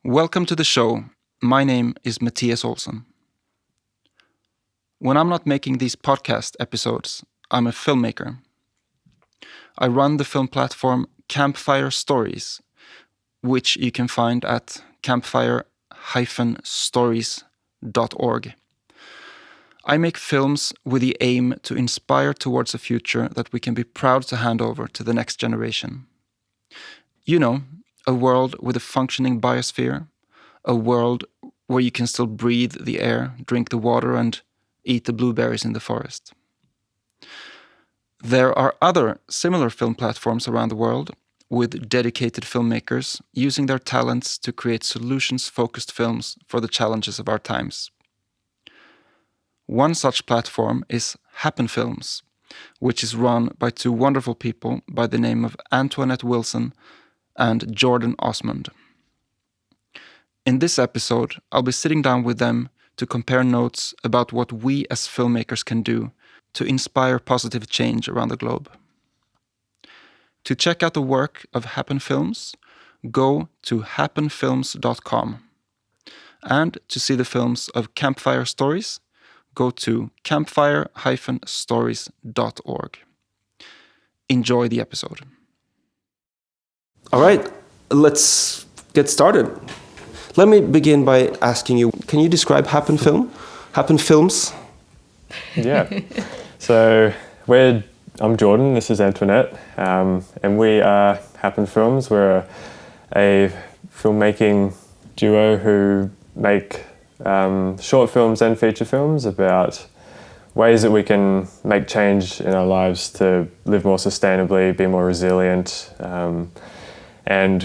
Welcome to the show. My name is Matthias Olsson. When I'm not making these podcast episodes, I'm a filmmaker. I run the film platform Campfire Stories, which you can find at campfire-stories.org. I make films with the aim to inspire towards a future that we can be proud to hand over to the next generation. You know, a world with a functioning biosphere, a world where you can still breathe the air, drink the water, and eat the blueberries in the forest. There are other similar film platforms around the world with dedicated filmmakers using their talents to create solutions-focused films for the challenges of our times. One such platform is Happen Films, which is run by two wonderful people by the name of Antoinette and Jordan Osmond. In this episode, I'll be sitting down with them to compare notes about what we as filmmakers can do to inspire positive change around the globe. To check out the work of Happen Films, go to happenfilms.com. And to see the films of Campfire Stories, go to campfire-stories.org. Enjoy the episode. All right, let's get started. Let me begin by asking you, can you describe Happen Films? Yeah. So I'm Jordan, this is Antoinette, and we are Happen Films. We're a filmmaking duo who make short films and feature films about ways that we can make change in our lives to live more sustainably, be more resilient, and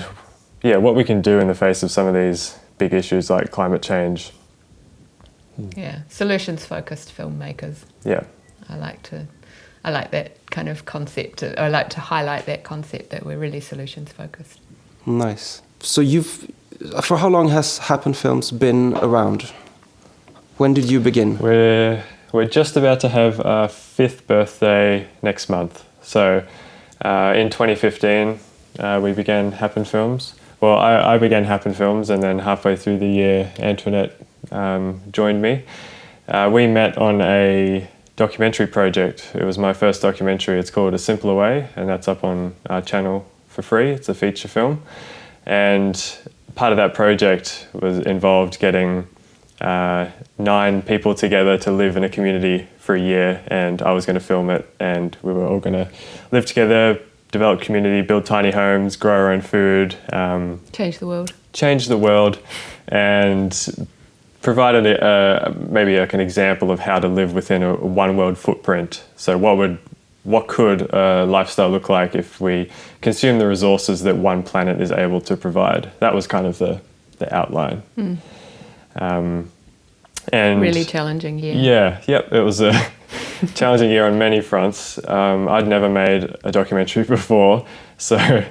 what we can do in the face of some of these big issues like climate change. Yeah, solutions-focused filmmakers. Yeah. I like that kind of concept. I like to highlight that concept that we're really solutions-focused. Nice. So for how long has Happen Films been around? When did you begin? We're just about to have our 5th birthday next month. So in 2015, we began Happen Films. Well, I began Happen Films, and then halfway through the year, Antoinette joined me. We met on a documentary project. It was my first documentary. It's called A Simpler Way, and that's up on our channel for free. It's a feature film. And part of that project was involved getting 9 people together to live in a community for a year, and I was going to film it, and we were all going to live together, develop community, build tiny homes, grow our own food. Change the world. And provided maybe an example of how to live within a one world footprint. So what could a lifestyle look like if we consume the resources that one planet is able to provide? That was kind of the outline. And really challenging year. Yeah, yep, it was a challenging year on many fronts. I'd never made a documentary before, so...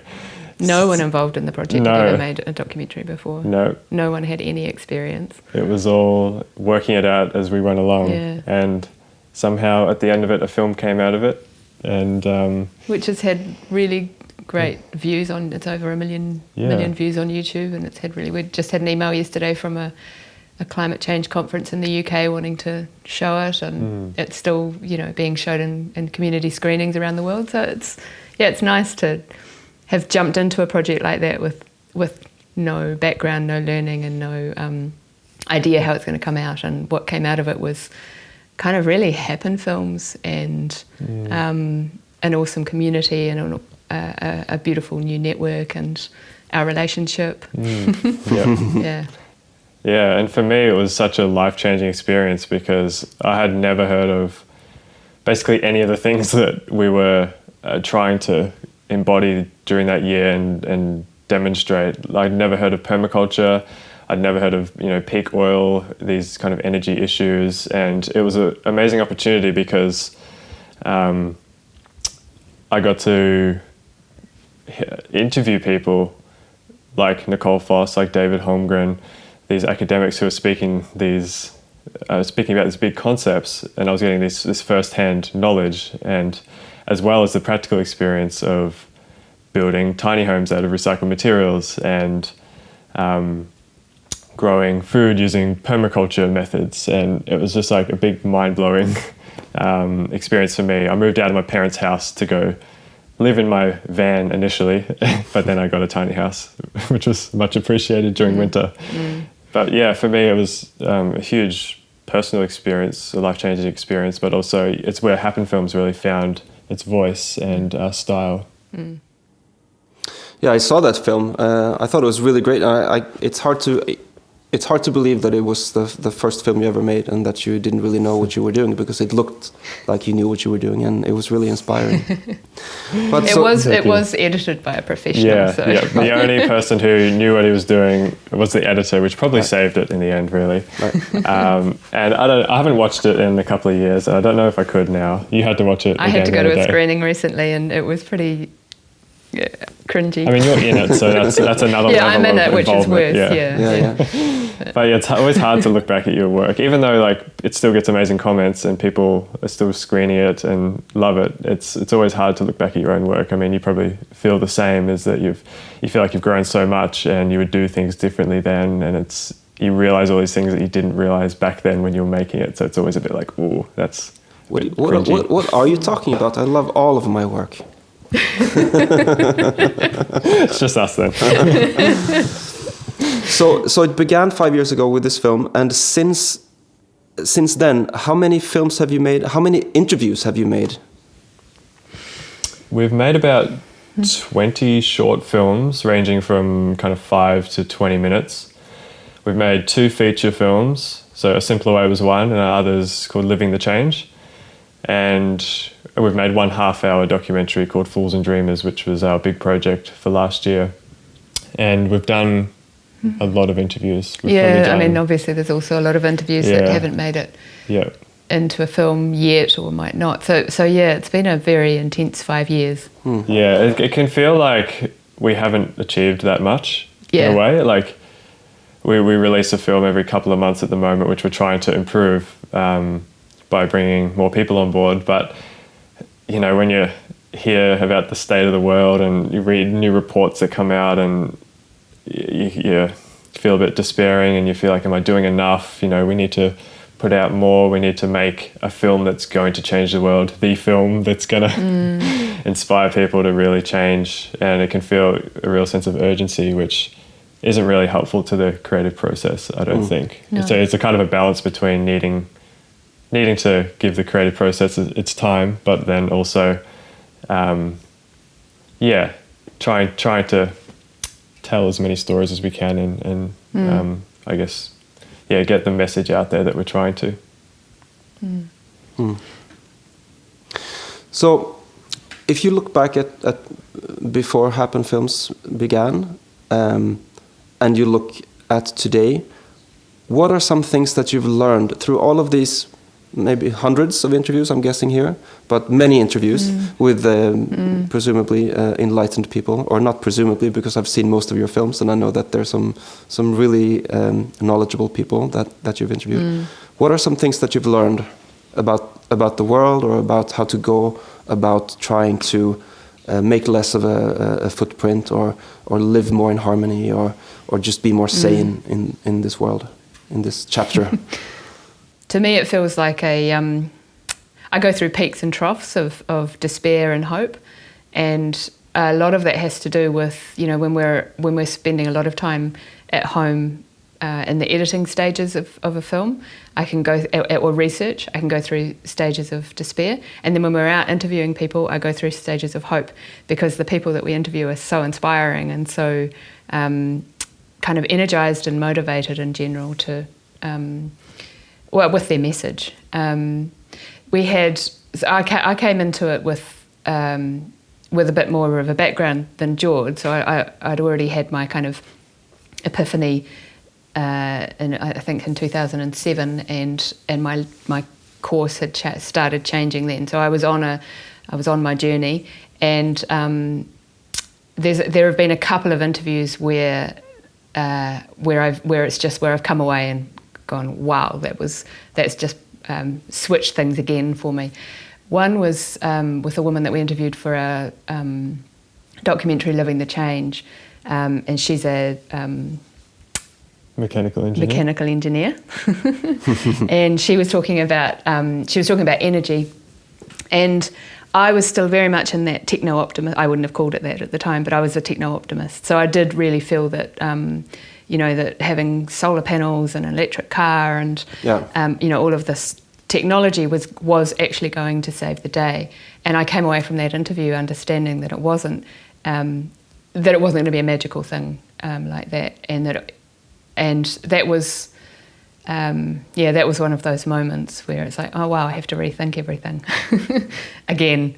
No one involved in the project had ever made a documentary before. No one had any experience. It was all working it out as we went along. Yeah. And somehow at the end of it, a film came out of it. And which has had really great views on, it's over 1 million views on YouTube, and we just had an email yesterday from a climate change conference in the UK wanting to show it, and it's still, being shown in community screenings around the world. So it's nice to have jumped into a project like that with no background, no learning, and no idea how it's going to come out. And what came out of it was kind of really Happen Films and an awesome community and a beautiful new network and our relationship. Yeah, and for me it was such a life-changing experience because I had never heard of basically any of the things that we were trying to embody during that year and demonstrate. I'd never heard of permaculture. I'd never heard of peak oil, these kind of energy issues, and it was an amazing opportunity because I got to interview people like Nicole Foss, like David Holmgren, these academics who are speaking about these big concepts, and I was getting this first-hand knowledge, and as well as the practical experience of building tiny homes out of recycled materials and growing food using permaculture methods, and it was just like a big mind-blowing experience for me. I moved out of my parents' house to go live in my van initially, but then I got a tiny house, which was much appreciated during winter. But yeah, for me it was a huge personal experience, a life-changing experience, but also it's where Happen Films really found its voice and style. Yeah, I saw that film. I thought it was really great. It's hard to believe that it was the first film you ever made and that you didn't really know what you were doing, because it looked like you knew what you were doing, and it was really inspiring. But it was edited by a professional. Yeah, so. yeah. The only person who knew what he was doing was the editor, which probably saved it in the end, really. Right. And I haven't watched it in a couple of years. I don't know if I could now. You had to watch it. I had to go to a screening recently, and it was pretty cringy. I mean, you're in it, so that's another level I'm in of it, which is involvement. worse. Yeah. But yeah, it's always hard to look back at your work, even though like it still gets amazing comments and people are still screening it and love it. It's always hard to look back at your own work. I mean, you probably feel the same, is that you feel like you've grown so much and you would do things differently then, and you realize all these things that you didn't realize back then when you were making it. So it's always a bit like, ooh, that's What are you talking about? I love all of my work. It's just us then. So it began 5 years ago with this film, and since then, how many films have you made? How many interviews have you made? We've made about 20 short films ranging from kind of 5 to 20 minutes. We've made 2 feature films. So A Simpler Way was one, and our other's called Living the Change. And we've made 1 half-hour documentary called Fools and Dreamers, which was our big project for last year. And we've done a lot of interviews. I mean, obviously there's also a lot of interviews that haven't made it into a film yet or might not. So yeah, it's been a very intense 5 years. Yeah, it can feel like we haven't achieved that much in a way. Like we release a film every couple of months at the moment, which we're trying to improve by bringing more people on board. But, you know, when you hear about the state of the world and you read new reports that come out, and you feel a bit despairing and you feel like, am I doing enough? You know, we need to put out more. We need to make a film that's going to change the world, the film that's going to inspire people to really change. And it can feel a real sense of urgency, which isn't really helpful to the creative process, I don't think. No. So it's a kind of a balance between needing to give the creative process its time, but then also, trying to tell as many stories as we can and I guess, get the message out there that we're trying to. So, if you look back at before Happen Films began, and you look at today, what are some things that you've learned through all of these, maybe hundreds of interviews, I'm guessing here, but many interviews with presumably enlightened people, or not presumably, because I've seen most of your films and I know that there's some really knowledgeable people that you've interviewed. What are some things that you've learned about the world, or about how to go about trying to make less of a footprint, or live more in harmony, or just be more sane in this world, in this chapter? To me, it feels like I go through peaks and troughs of despair and hope, and a lot of that has to do with, you know, when we're spending a lot of time at home in the editing stages of a film, I can go or research. I can go through stages of despair, and then when we're out interviewing people, I go through stages of hope, because the people that we interview are so inspiring and so kind of energized and motivated in general to. With their message. I came into it with a bit more of a background than George, so I'd already had my kind of epiphany I think in 2007, and my course had started changing then. So I was on my journey, and there have been a couple of interviews where I've come away and gone, wow, that's just switched things again for me. One was with a woman that we interviewed for a documentary, Living the Change, and she's mechanical engineer. And she was talking about energy, and I was still very much in that techno-optimist. I wouldn't have called it that at the time, but I was a techno-optimist. So I did really feel that, that having solar panels and an electric car and, all of this technology was actually going to save the day. And I came away from that interview understanding that it wasn't going to be a magical thing like that, and that was. That was one of those moments where it's like, oh wow, I have to rethink everything again.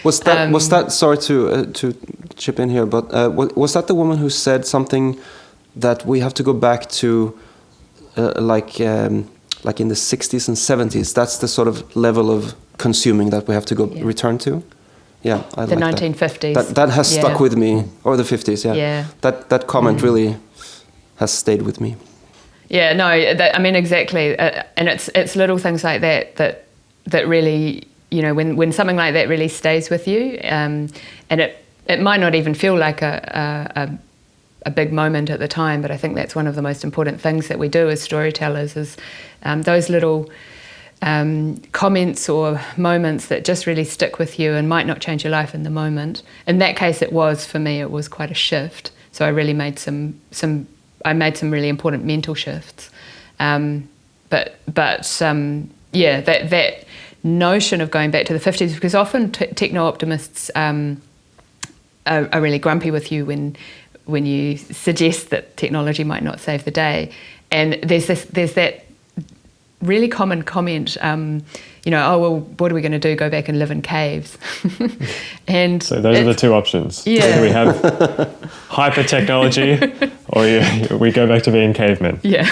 Was that? Sorry to chip in here, but was that the woman who said something that we have to go back to, like in the 60s and 70s? That's the sort of level of consuming that we have to return to. Yeah, I the like 1950s. That has stuck with me, or the 50s. Yeah. That comment really has stayed with me. Yeah, no, exactly, and it's little things like that really, when something like that really stays with you, and it might not even feel like a big moment at the time, but I think that's one of the most important things that we do as storytellers is those little comments or moments that just really stick with you and might not change your life in the moment. In that case, it was quite a shift. So I really made some really important mental shifts. That notion of going back to the 50s, because often techno-optimists are really grumpy with you when you suggest that technology might not save the day. And there's that really common comment, oh, well, what are we going to do? Go back and live in caves? And so those are the two options. Yeah. Either we have hyper technology, or we go back to being cavemen. Yeah.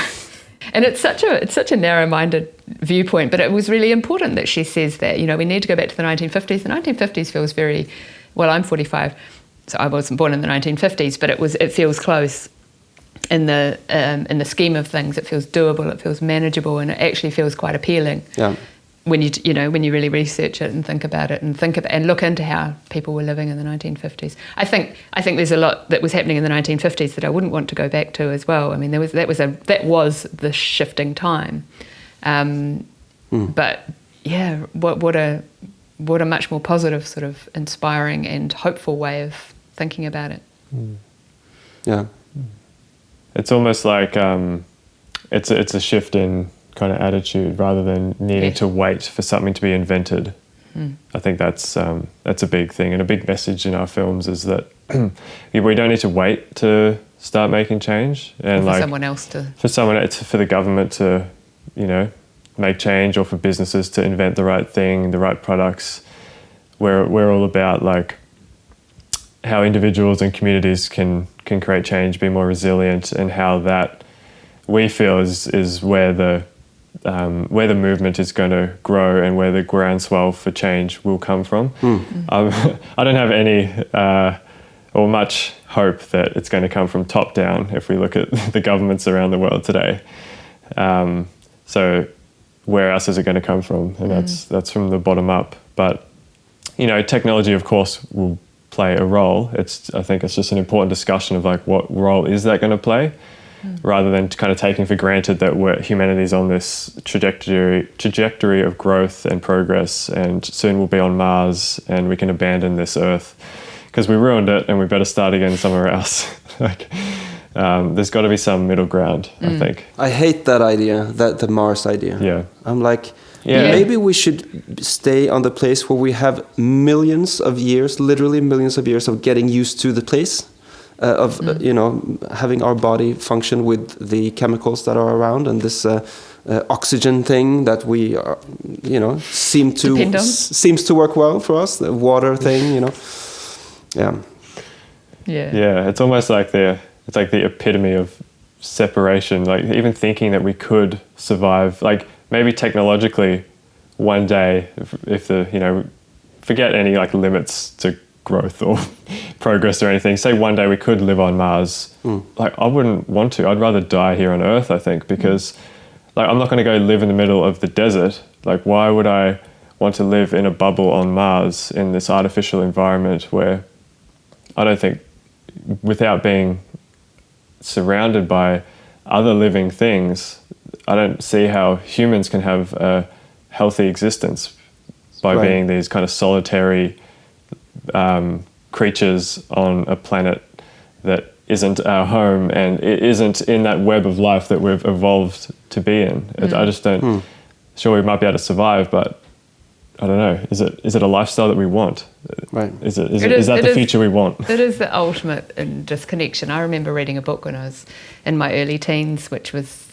And it's such a narrow-minded viewpoint, but it was really important that she says that, we need to go back to the 1950s. The 1950s feels very, well, I'm 45, so I wasn't born in the 1950s, but it feels close in the scheme of things. It feels doable, it feels manageable, and it actually feels quite appealing. Yeah. When you really research it and think about it and look into how people were living in the 1950s. I think there's a lot that was happening in the 1950s that I wouldn't want to go back to as well. I mean, that was the shifting time. But yeah, what a much more positive, sort of inspiring and hopeful way of thinking about it. Yeah. It's almost like it's a shift in kind of attitude rather than needing to wait for something to be invented. I think that's a big thing, and a big message in our films is that we don't need to wait to start making change, and for someone else for the government to make change, or for businesses to invent the right thing, the right products. We're all about like how individuals and communities can create change, be more resilient, and how that we feel is where the movement is going to grow and where the groundswell for change will come from. I don't have any or much hope that it's going to come from top down if we look at the governments around the world today. So where else is it going to come from? And that's from the bottom up. But technology, of course, will play a role. I think it's just an important discussion of like what role is that going to play, rather than kind of taking for granted that humanity's on this trajectory of growth and progress, and soon we'll be on Mars and we can abandon this Earth because we ruined it and we better start again somewhere else. There's got to be some middle ground, I think. I hate that idea, the Mars idea. Yeah. I'm like, maybe we should stay on the place where we have literally millions of years of getting used to the place. Having our body function with the chemicals that are around, and this oxygen thing that we are, seems to work well for us. The water thing, Yeah, it's almost like the epitome of separation. Like even thinking that we could survive, like maybe technologically, one day, if forget any like limits to growth or progress or anything. Say one day we could live on Mars. Like I wouldn't want to. I'd rather die here on Earth, I think, because like I'm not going to go live in the middle of the desert. Like why would I want to live in a bubble on Mars in this artificial environment where I don't think, without being surrounded by other living things, I don't see how humans can have a healthy existence by being these kind of solitary creatures on a planet that isn't our home, and it isn't in that web of life that we've evolved to be in. I just don't. Sure, we might be able to survive, but I don't know. Is it a lifestyle that we want? Right. Is that the future we want? It is the ultimate in disconnection. I remember reading a book when I was in my early teens, which was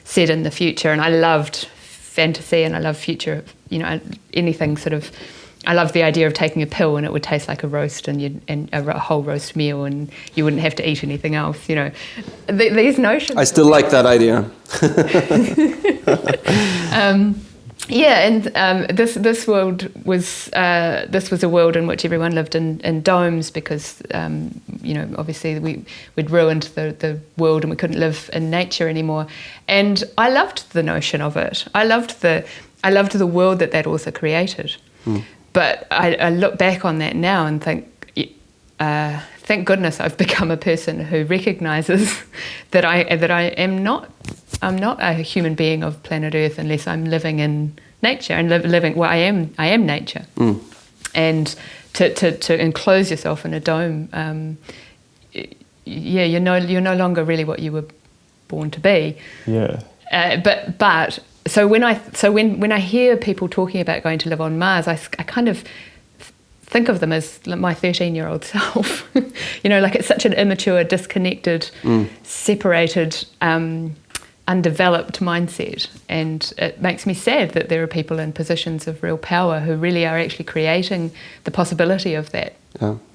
set in the future, and I loved fantasy and I love future. Anything sort of. I love the idea of taking a pill and it would taste like a roast, and a whole roast meal, and you wouldn't have to eat anything else. These notions. I still like that idea. This world was a world in which everyone lived in domes because obviously we'd ruined the world and we couldn't live in nature anymore. And I loved the notion of it. I loved the world that author created. But I look back on that now and think, thank goodness I've become a person who recognises that I'm not a human being of planet Earth unless I'm living in nature and living. Well, I am nature, and to enclose yourself in a dome, you're no longer really what you were born to be. Yeah. But so when I hear people talking about going to live on Mars, I kind of think of them as my 13-year-old self. Like it's such an immature, disconnected, separated, undeveloped mindset. And it makes me sad that there are people in positions of real power who really are actually creating the possibility of that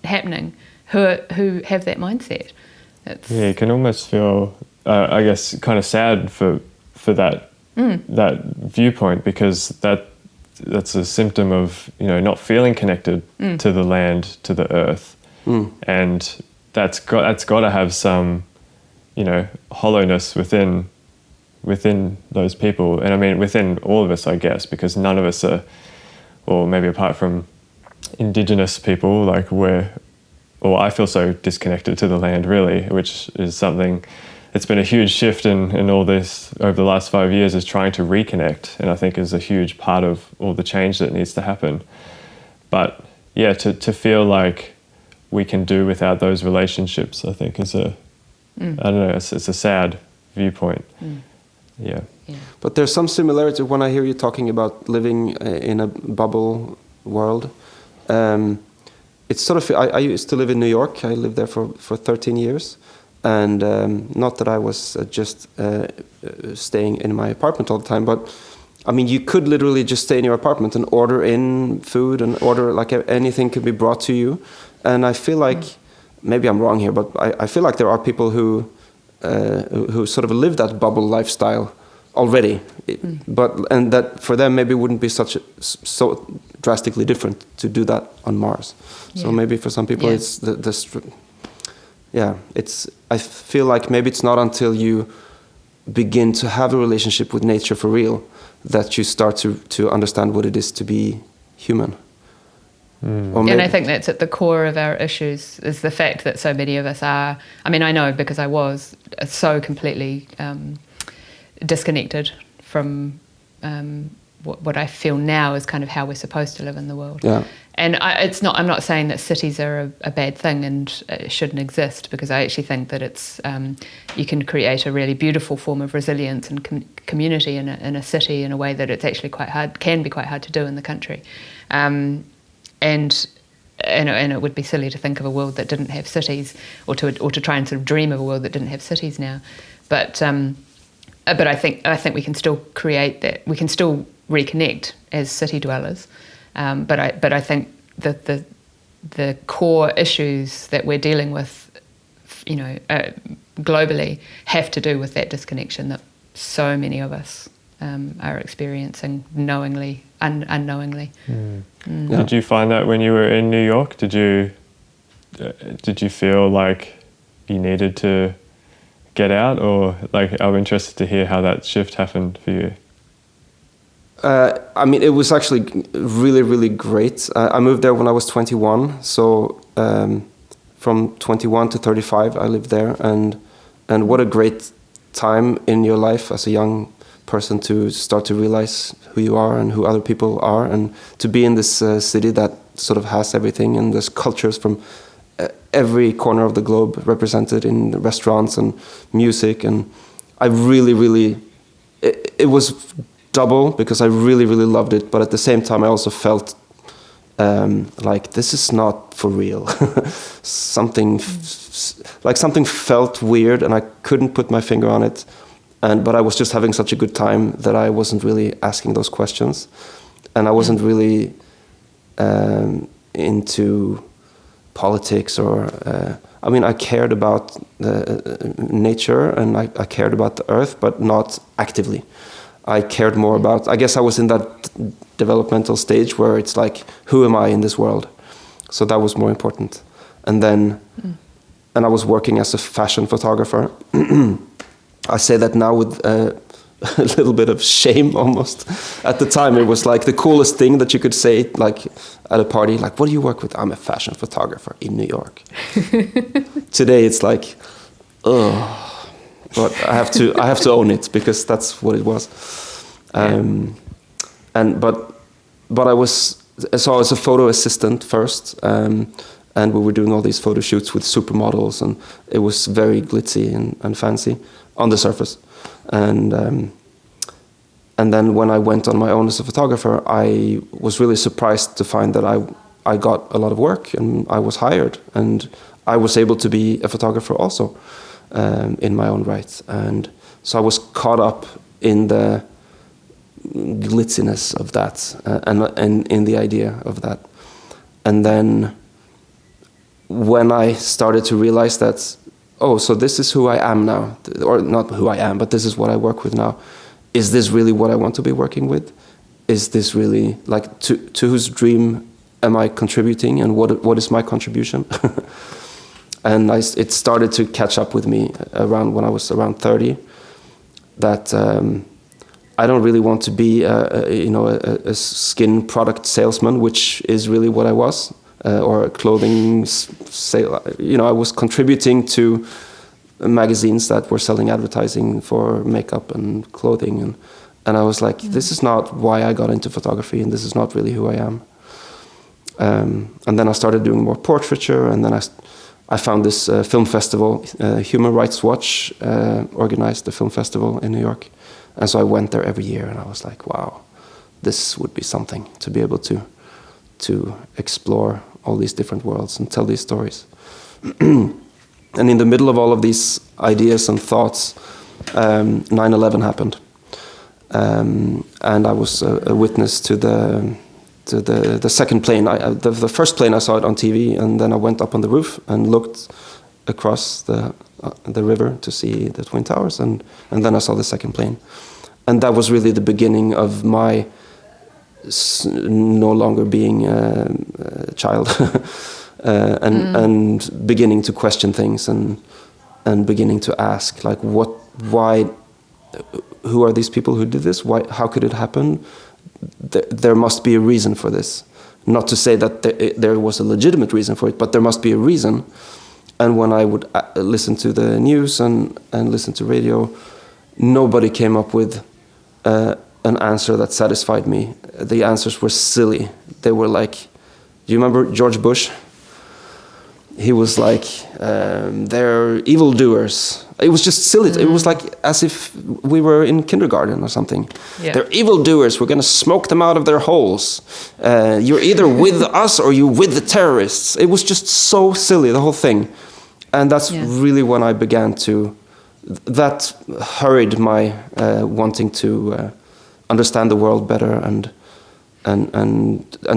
happening, who have that mindset. You can almost feel, I guess, kind of sad for that viewpoint, because that's a symptom of not feeling connected to the land, to the earth, and that's got to have some hollowness within those people, and I mean within all of us, I guess, because none of us are, or maybe apart from Indigenous people, I feel so disconnected to the land, really, which is something. It's been a huge shift in all this over the last 5 years, is trying to reconnect, and I think is a huge part of all the change that needs to happen. But yeah, to feel like we can do without those relationships, I think is I don't know, it's a sad viewpoint. Yeah. But there's some similarity when I hear you talking about living in a bubble world. It's sort of, I used to live in New York. I lived there for 13 years. And not that I was just staying in my apartment all the time, but I mean, you could literally just stay in your apartment and order in food and order, like anything could be brought to you. And I feel like, maybe I'm wrong here, but I feel like there are people who sort of live that bubble lifestyle already, and that for them maybe wouldn't be so drastically different to do that on Mars. So maybe for some people it's I feel like maybe it's not until you begin to have a relationship with nature for real that you start to understand what it is to be human. And I think that's at the core of our issues, is the fact that so many of us are, I mean, I know because I was so completely disconnected from what I feel now is kind of how we're supposed to live in the world. Yeah. And I'm not saying that cities are a bad thing and shouldn't exist, because I actually think that it's you can create a really beautiful form of resilience and community in a city in a way that it's actually can be quite hard to do in the country. And it would be silly to think of a world that didn't have cities, or to try and sort of dream of a world that didn't have cities now. But I think we can still create that. We can still reconnect as city dwellers. But I think that the core issues that we're dealing with, globally, have to do with that disconnection that so many of us are experiencing, knowingly, unknowingly. Yeah. Did you find that when you were in New York? Did you feel like you needed to get out, or I'm interested to hear how that shift happened for you? I mean, it was actually really, really great. I moved there when I was 21, so from 21 to 35 I lived there, and And what a great time in your life as a young person to start to realize who you are and who other people are, and to be in this city that sort of has everything, and there's cultures from every corner of the globe represented in the restaurants and music. And I really, it was double, because I really loved it, but at the same time I also felt like this is not for real. something felt weird, and I couldn't put my finger on it. But I was just having such a good time that I wasn't really asking those questions, and I wasn't really into politics or. I mean, I cared about nature, and I cared about the earth, but not actively. I cared more about. I guess I was in that developmental stage where it's like, who am I in this world? So that was more important. And then, and I was working as a fashion photographer. I say that now with a little bit of shame almost. At the time, it was like the coolest thing that you could say, like at a party, like, what do you work with? I'm a fashion photographer in New York. Today, it's like, oh, but I have to own it, because that's what it was. But I was a photo assistant first, and we were doing all these photo shoots with supermodels, and it was very glitzy and fancy on the surface. And then when I went on my own as a photographer, I was really surprised to find that I got a lot of work, and I was hired, and I was able to be a photographer also in my own right. And so I was caught up in the glitziness of that, and in the idea of that. And then when I started to realize that, oh, so this is who I am now, or not who I am, but this is what I work with now. Is this really what I want to be working with? Is this really, like, to whose dream am I contributing, and what is my contribution? And it started to catch up with me around when I was around 30, that I don't really want to be a skin product salesman, which is really what I was. Or a clothing sale. I was contributing to magazines that were selling advertising for makeup and clothing, and I was like, this is not why I got into photography, and this is not really who I am. And then I started doing more portraiture, and then I found this film festival. Human Rights Watch organized the film festival in New York, and so I went there every year, and I was like, wow, this would be something to be able to explore all these different worlds and tell these stories. And in the middle of all of these ideas and thoughts, 9/11 happened, and I was a witness to the second plane. The first plane, I saw it on TV, and then I went up on the roof and looked across the river to see the Twin Towers, and then I saw the second plane, and that was really the beginning of my no longer being a child, and beginning to question things, and beginning to ask, like, why, who are these people who did this? Why? How could it happen? There must be a reason for this. Not to say that there was a legitimate reason for it, but there must be a reason. And when I would listen to the news and listen to radio, nobody came up with an answer that satisfied me. The answers were silly. They were like, do you remember George Bush? He was like, they're evildoers. It was just silly. It was like as if we were in kindergarten or something. Yeah. They're evildoers. We're going to smoke them out of their holes. You're either with us or you're with the terrorists. It was just so silly, the whole thing. And that's really when I began to... That hurried my wanting to understand the world better and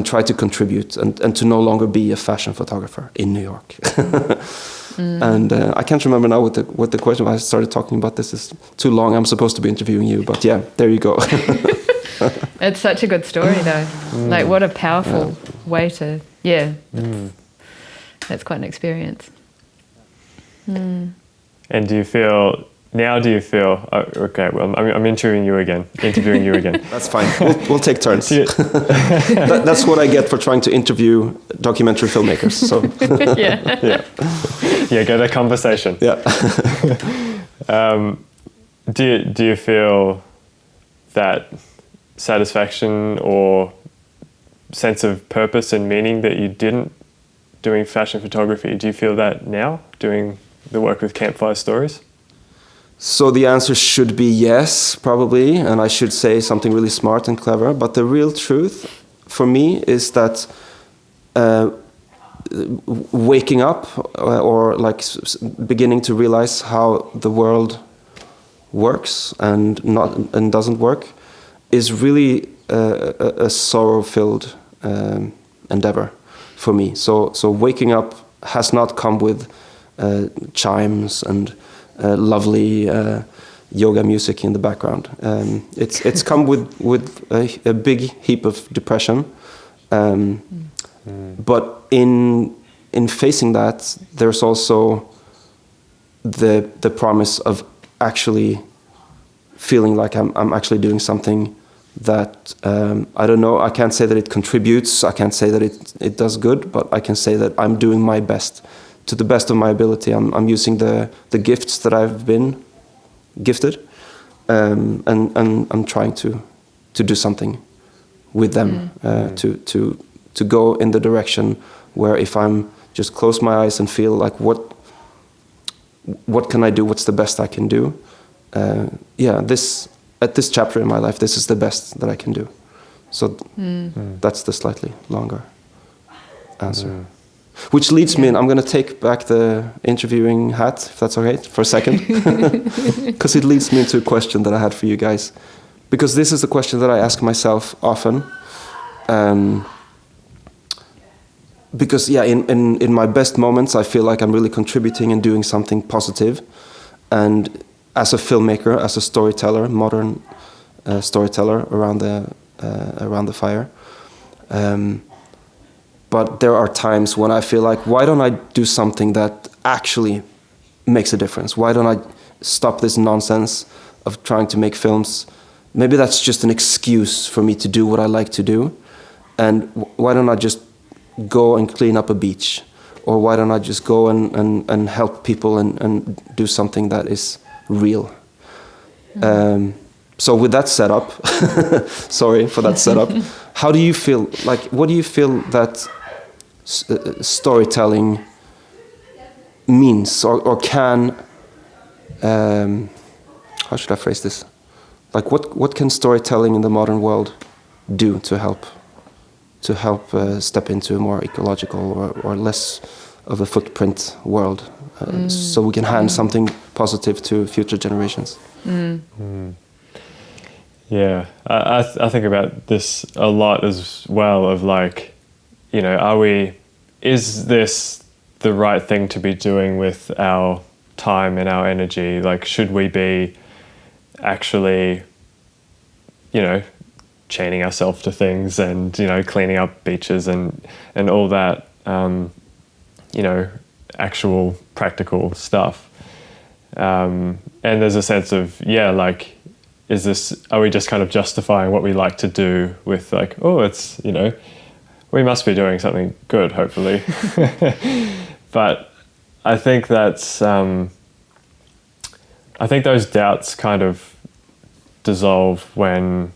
try to contribute and to no longer be a fashion photographer in New York. And I can't remember now what the question was. I started talking about this is too long. I'm supposed to be interviewing you, but yeah, there you go. It's such a good story though. Like what a powerful way to, that's quite an experience. And do you feel... okay, well, I'm interviewing you again. That's fine. We'll take turns. That's what I get for trying to interview documentary filmmakers. So get a conversation. Yeah. Do you feel that satisfaction or sense of purpose and meaning that you didn't doing fashion photography? Do you feel that now, doing the work with Campfire Stories? So the answer should be yes, probably, and I should say something really smart and clever. But the real truth for me is that waking up or like beginning to realize how the world works and doesn't work is really a sorrow-filled endeavor for me. So waking up has not come with chimes and lovely yoga music in the background. It's come with a big heap of depression. But in facing that, there's also the promise of actually feeling like I'm actually doing something that I don't know. I can't say that it contributes. I can't say that it does good, but I can say that I'm doing my best to the best of my ability. I'm using the gifts that I've been gifted, and I'm trying to do something with them, to go in the direction where if I'm just close my eyes and feel like what can I do? What's the best I can do? At this chapter in my life, this is the best that I can do. So that's the slightly longer answer. Which leads me, and I'm going to take back the interviewing hat, if that's okay, for a second. Because it leads me into a question that I had for you guys. Because this is a question that I ask myself often. Because, in my best moments, I feel like I'm really contributing and doing something positive. And as a filmmaker, as a storyteller, modern storyteller around the fire. But there are times when I feel like, why don't I do something that actually makes a difference? Why don't I stop this nonsense of trying to make films? Maybe that's just an excuse for me to do what I like to do. And why don't I just go and clean up a beach? Or why don't I just go and help people and do something that is real? So with that setup, sorry for that setup, how do you feel, like, what do you feel that storytelling means or can, how should I phrase this? Like what can storytelling in the modern world do to help step into a more ecological or less of a footprint world, so we can hand something positive to future generations? Yeah, I think about this a lot as well, of like, is this the right thing to be doing with our time and our energy? Like, should we be actually, chaining ourselves to things and, cleaning up beaches and all that, actual practical stuff? And there's a sense of, are we just kind of justifying what we like to do with like, it's, we must be doing something good, hopefully. But I think that's, I think those doubts kind of dissolve when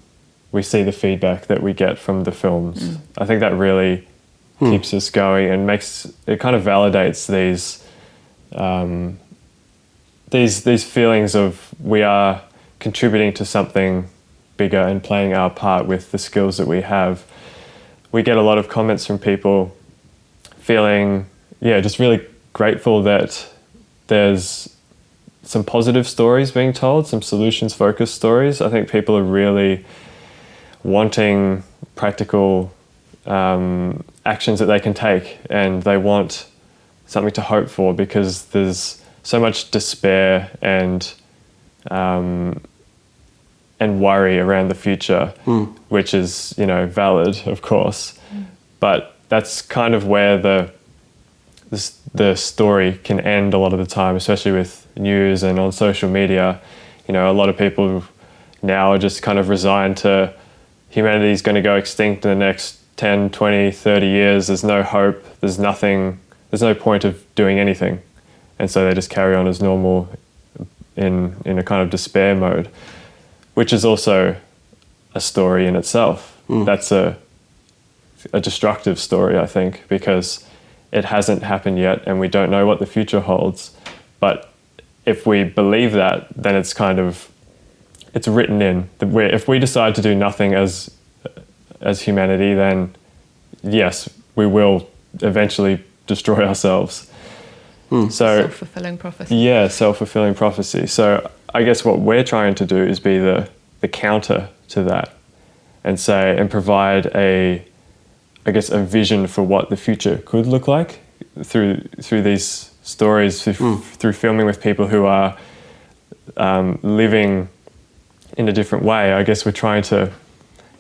we see the feedback that we get from the films. I think that really keeps us going and it kind of validates these feelings of we are contributing to something bigger and playing our part with the skills that we have. We get a lot of comments from people feeling, just really grateful that there's some positive stories being told, some solutions-focused stories. I think people are really wanting practical actions that they can take, and they want something to hope for, because there's so much despair and worry around the future, which is, valid, of course. But that's kind of where the story can end a lot of the time, especially with news and on social media. A lot of people now are just kind of resigned to humanity is going to go extinct in the next 10, 20, 30 years. There's no hope. There's no point of doing anything. And so they just carry on as normal, in a kind of despair mode, which is also a story in itself. That's a destructive story, I think, because it hasn't happened yet and we don't know what the future holds. But if we believe that, then it's written in. If we decide to do nothing as humanity, then yes, we will eventually destroy ourselves. So self-fulfilling prophecy. Yeah, self-fulfilling prophecy. So I guess what we're trying to do is be the counter to that, and provide a vision for what the future could look like through these stories, through filming with people who are living in a different way. I guess we're trying to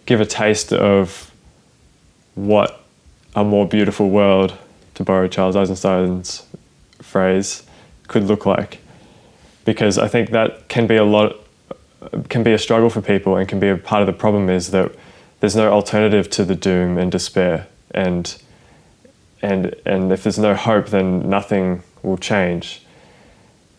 give a taste of what a more beautiful world, to borrow Charles Eisenstein's phrase, could look like. Because I think that can be a struggle for people, and can be a part of the problem is that there's no alternative to the doom and despair. And if there's no hope, then nothing will change.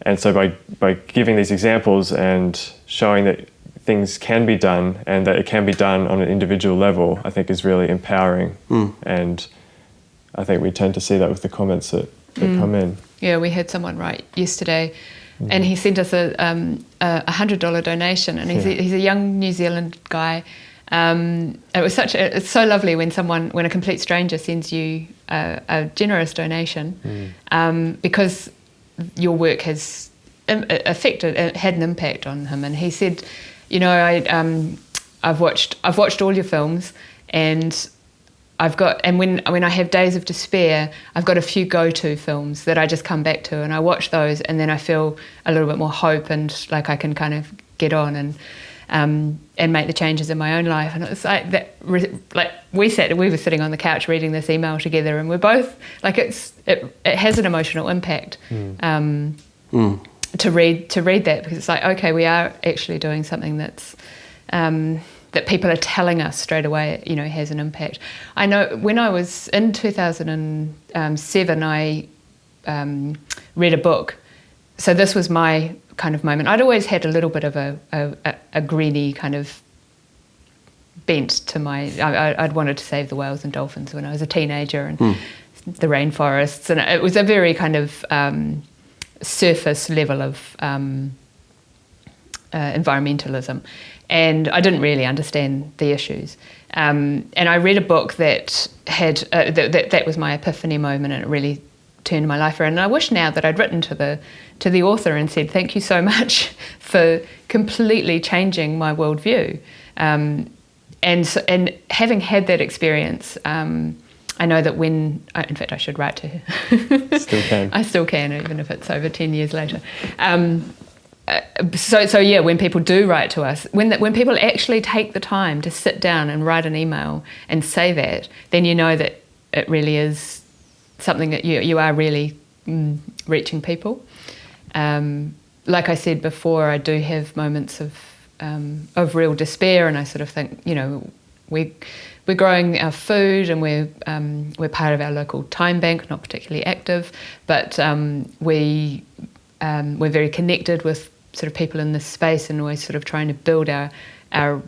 And so by giving these examples and showing that things can be done, and that it can be done on an individual level, I think is really empowering. And I think we tend to see that with the comments that come in. Yeah, we had someone write yesterday, and he sent us a $100 donation, and he's a young New Zealand guy. It's so lovely when a complete stranger sends you a generous donation, because your work has had an impact on him. And he said, I've watched all your films, and when I have days of despair, I've got a few go-to films that I just come back to, and I watch those, and then I feel a little bit more hope, and like I can kind of get on and make the changes in my own life. And it's like that. Like we were sitting on the couch reading this email together, and we're both like, it has an emotional impact to read that, because it's like, okay, we are actually doing something that's that people are telling us straight away, has an impact. I know when I was in 2007, I read a book. So this was my kind of moment. I'd always had a little bit of a greeny kind of bent to I'd wanted to save the whales and dolphins when I was a teenager, and the rainforests, and it was a very kind of surface level of environmentalism, and I didn't really understand the issues. And I read a book that had that was my epiphany moment, and it really turned my life around. And I wish now that I'd written to the author and said, thank you so much for completely changing my worldview. And having had that experience, I know that in fact I should write to her. Still can. I still can, even if it's over 10 years later. So yeah, when people do write to us, when people actually take the time to sit down and write an email and say that, then you know that it really is something that you are really reaching people. Like I said before, I do have moments of real despair, and I sort of think, we're growing our food, and we're part of our local time bank, not particularly active, but we're very connected with sort of people in this space, and we're sort of trying to build our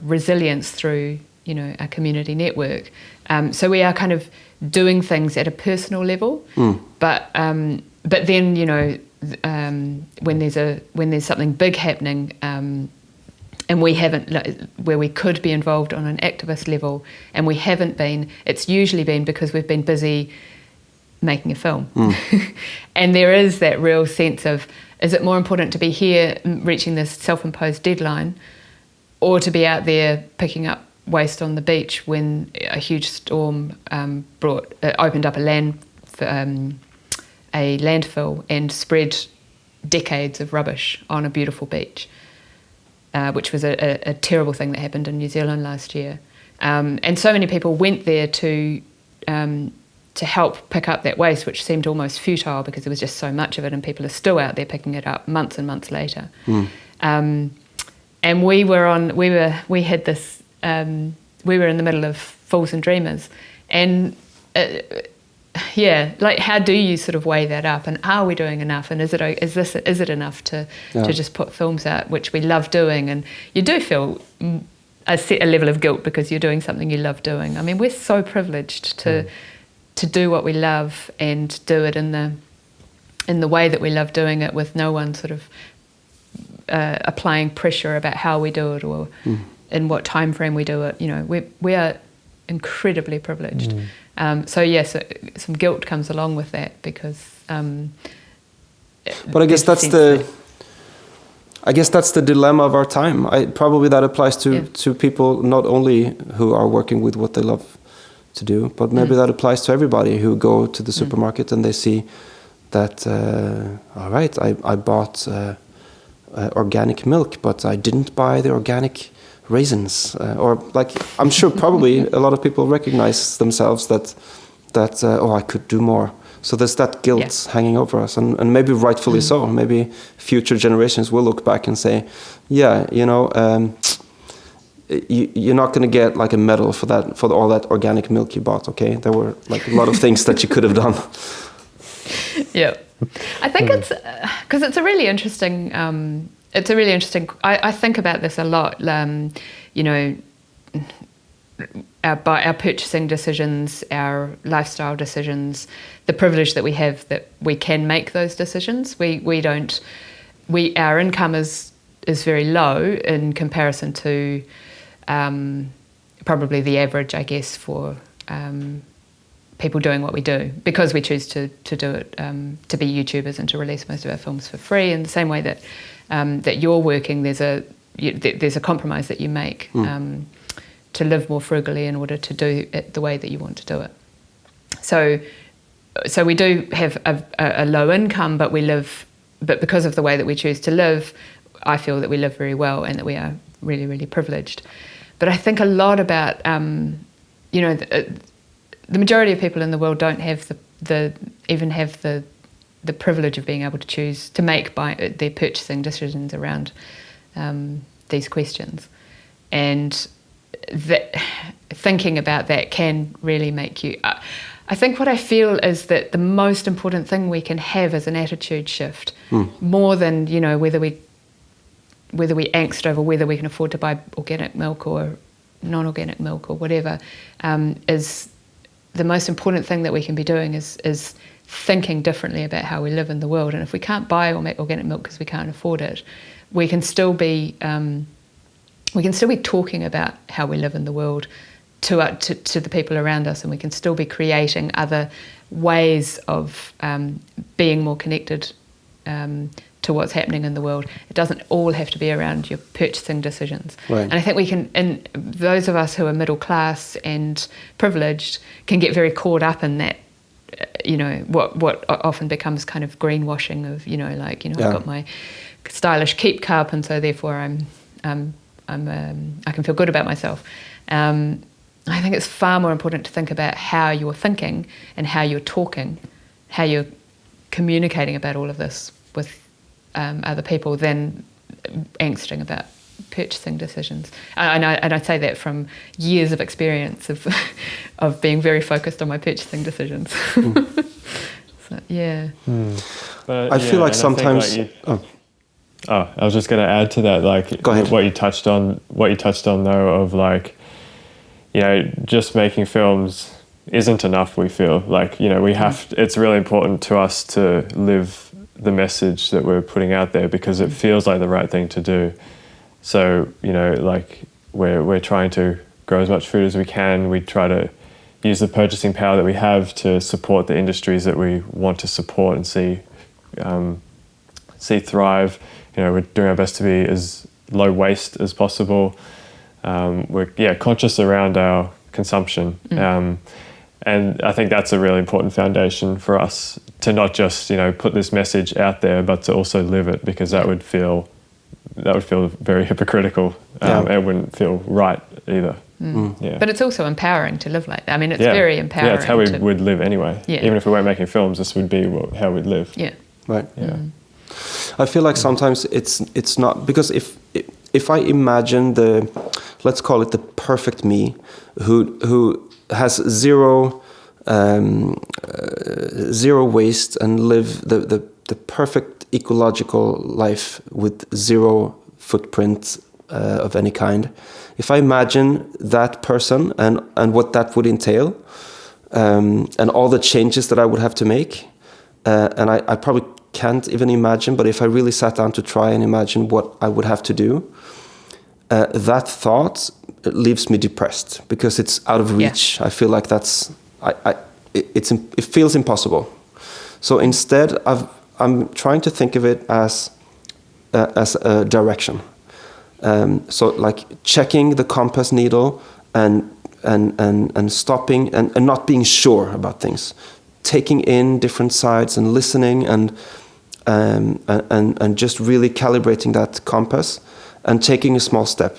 resilience through our community network. So we are kind of doing things at a personal level, but then when there's something big happening, and we haven't, where we could be involved on an activist level, and we haven't been, it's usually been because we've been busy making a film. And there is that real sense of, is it more important to be here reaching this self-imposed deadline, or to be out there picking up waste on the beach when a huge storm opened up a landfill and spread decades of rubbish on a beautiful beach, which was a terrible thing that happened in New Zealand last year. And so many people went there to help pick up that waste, which seemed almost futile because there was just so much of it, and people are still out there picking it up months and months later. And we were in the middle of Fools and Dreamers, and like how do you sort of weigh that up, and are we doing enough, and is it enough to just put films out which we love doing? And you do feel a level of guilt because you're doing something you love doing. I mean, we're so privileged to do what we love and do it in the way that we love doing it, with no one sort of applying pressure about how we do it or in what time frame we do it. You know, we are incredibly privileged. So yes, some guilt comes along with that because. But I guess that's the dilemma of our time. Probably that applies to people not only who are working with what they love to do, but maybe that applies to everybody who go to the supermarket and they see that. All right, I bought organic milk, but I didn't buy the organic raisins, or like I'm sure probably a lot of people recognize themselves that I could do more. So there's that guilt hanging over us, and maybe rightfully so. Maybe future generations will look back and say, yeah, you know, you're not going to get like a medal for all that organic milk you bought. Okay, there were like a lot of things that you could have done. Yeah, I think it's because it's a really interesting. I think about this a lot. You know, our purchasing decisions, our lifestyle decisions, the privilege that we have that we can make those decisions. Our income is very low in comparison to probably the average, I guess, for people doing what we do, because we choose to do it, to be YouTubers and to release most of our films for free. In the same way that that you're working, there's a compromise that you make to live more frugally in order to do it the way that you want to do it. So we do have a low income, but because of the way that we choose to live, I feel that we live very well and that we are really, really privileged. But I think a lot about, you know, the majority of people in the world don't have the privilege of being able to choose to make their purchasing decisions around these questions, and that thinking about that can really make you. I think what I feel is that the most important thing we can have is an attitude shift, more than, you know, whether we angst over whether we can afford to buy organic milk or non-organic milk or whatever. Is the most important thing that we can be doing is thinking differently about how we live in the world. And if we can't buy or make organic milk because we can't afford it, we can still be talking about how we live in the world to the people around us, and we can still be creating other ways of being more connected to what's happening in the world. It doesn't all have to be around your purchasing decisions. Right. And I think we can, and those of us who are middle class and privileged can get very caught up in that, you know, what often becomes kind of greenwashing of, you know, like, you know, I've got my stylish keep cup, and so therefore I can feel good about myself. I think it's far more important to think about how you're thinking and how you're talking, how you're communicating about all of this with other people than angsting about purchasing decisions. And I say that from years of experience of being very focused on my purchasing decisions. So, yeah. But, I feel like sometimes. I was just going to add to that, like, go ahead. what you touched on though, of like, you know, just making films isn't enough. We feel like, you know, it's really important to us to live the message that we're putting out there, because it feels like the right thing to do. So, you know, like we're trying to grow as much food as we can. We try to use the purchasing power that we have to support the industries that we want to support and see thrive. You know, we're doing our best to be as low waste as possible. We're conscious around our consumption. And I think that's a really important foundation for us to not just, you know, put this message out there, but to also live it, because that would feel very hypocritical. It wouldn't feel right either. Yeah. But it's also empowering to live like that. I mean, it's very empowering. Yeah, it's how we would live anyway. Yeah. Even if we weren't making films, this would be how we'd live. Yeah. Right. Yeah. I feel like sometimes it's not, because if I imagine let's call it the perfect me, who has zero zero waste and live the perfect ecological life with zero footprint of any kind. If I imagine that person and what that would entail, and all the changes that I would have to make, and I probably can't even imagine, but if I really sat down to try and imagine what I would have to do, that thought leaves me depressed because it's out of reach. Yeah. I feel like it feels impossible. So instead, I'm trying to think of it as a direction. So like checking the compass needle and stopping and not being sure about things, taking in different sides and listening and just really calibrating that compass and taking a small step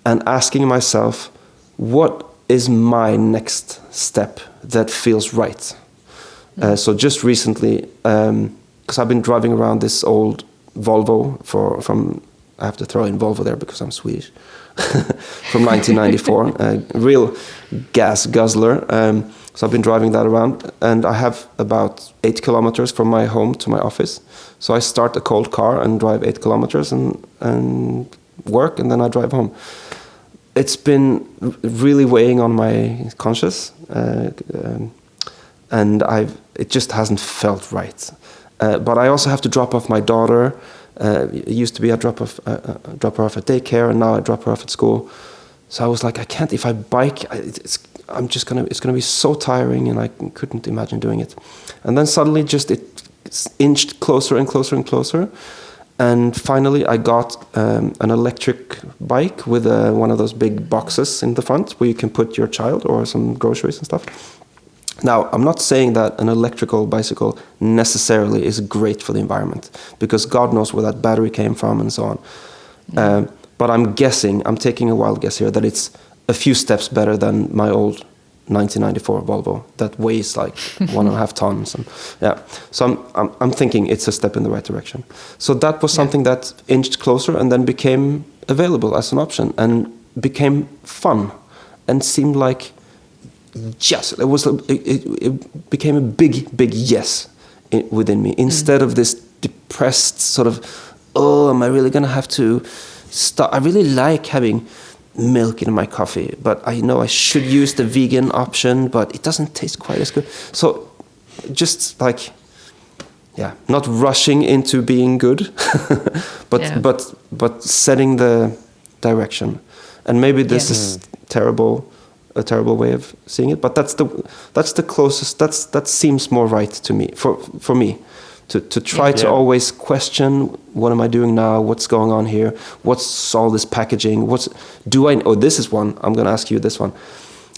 and asking myself, what is my next step that feels right? So just recently, because I've been driving around this old Volvo I have to throw in Volvo there because I'm Swedish, from 1994, a real gas guzzler. So I've been driving that around, and I have about 8 kilometers from my home to my office. So I start a cold car and drive 8 kilometers and work, and then I drive home. It's been really weighing on my conscience, and it just hasn't felt right. But I also have to drop off my daughter. It used to be I drop her off at daycare, and now I drop her off at school. So I was like, I can't. If I bike, it's gonna be so tiring, and I couldn't imagine doing it. And then suddenly, it's inched closer and closer and closer. And finally, I got an electric bike with one of those big boxes in the front where you can put your child or some groceries and stuff. Now, I'm not saying that an electrical bicycle necessarily is great for the environment, because God knows where that battery came from and so on. But I'm taking a wild guess here, that it's a few steps better than my old 1994 Volvo that weighs like 1.5 tons. And so I'm thinking it's a step in the right direction. So that was something that inched closer and then became available as an option and became fun and seemed like it became a big yes within me, instead of this depressed sort of, am I really gonna have to stop? I really like having milk in my coffee, but I know I should use the vegan option, but it doesn't taste quite as good. So just like, not rushing into being good, but setting the direction. And maybe this is a terrible way of seeing it, but that's the closest. That seems more right to me, for me, to try to always question, what am I doing now? What's going on here? What's all this packaging? This is one. I'm going to ask you this one.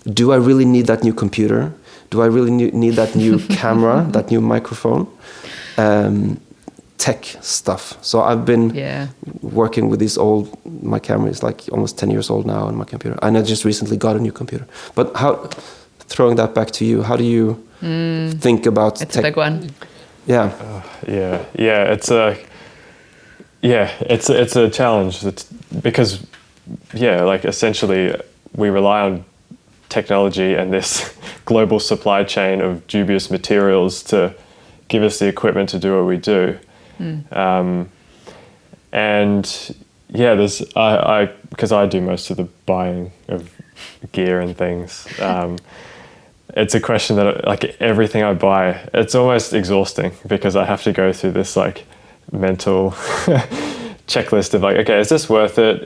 Do I really need that new computer? Do I really need that new camera, that new microphone? Tech stuff. So I've been working with my camera is like almost 10 years old now on my computer. And I just recently got a new computer. But throwing that back to you, how do you think about tech? It's a big one. Yeah. It's a challenge. It's because, like essentially we rely on technology and this global supply chain of dubious materials to give us the equipment to do what we do. Because I do most of the buying of gear and things. It's a question that like everything I buy, it's almost exhausting because I have to go through this like mental checklist of like, okay, is this worth it?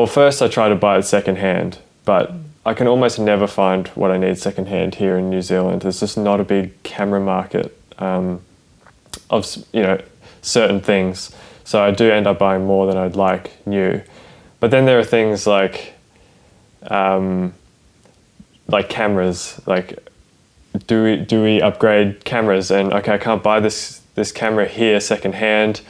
First I try to buy it secondhand, but I can almost never find what I need secondhand here in New Zealand. There's just not a big camera market of certain things. So I do end up buying more than I'd like new. But then there are things like cameras. Like, do we upgrade cameras? And okay, I can't buy this camera here secondhand.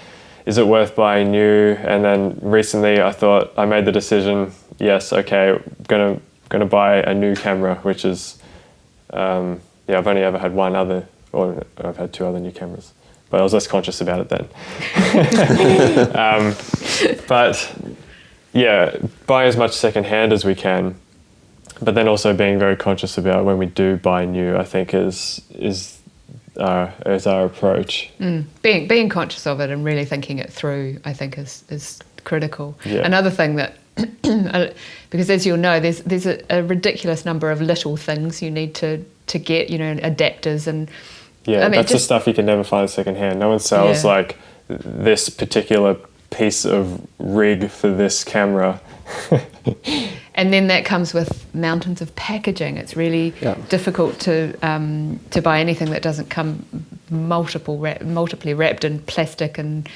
Is it worth buying new? And then recently I made the decision. Yes, okay, I'm gonna buy a new camera, which is I've only ever had one other, or I've had 2 other new cameras. But I was less conscious about it then. But yeah, buy as much secondhand as we can. but then also being very conscious about when we do buy new, I think is our approach. Being conscious of it and really thinking it through, I think, is critical. Yeah. Another thing that, because as you'll know, there's a ridiculous number of little things you need to get, you know, adapters and. Yeah, I mean, that's the stuff you can never find secondhand. No one sells like this particular piece of rig for this camera. And then that comes with mountains of packaging. It's really difficult to buy anything that doesn't come multiply wrapped in plastic and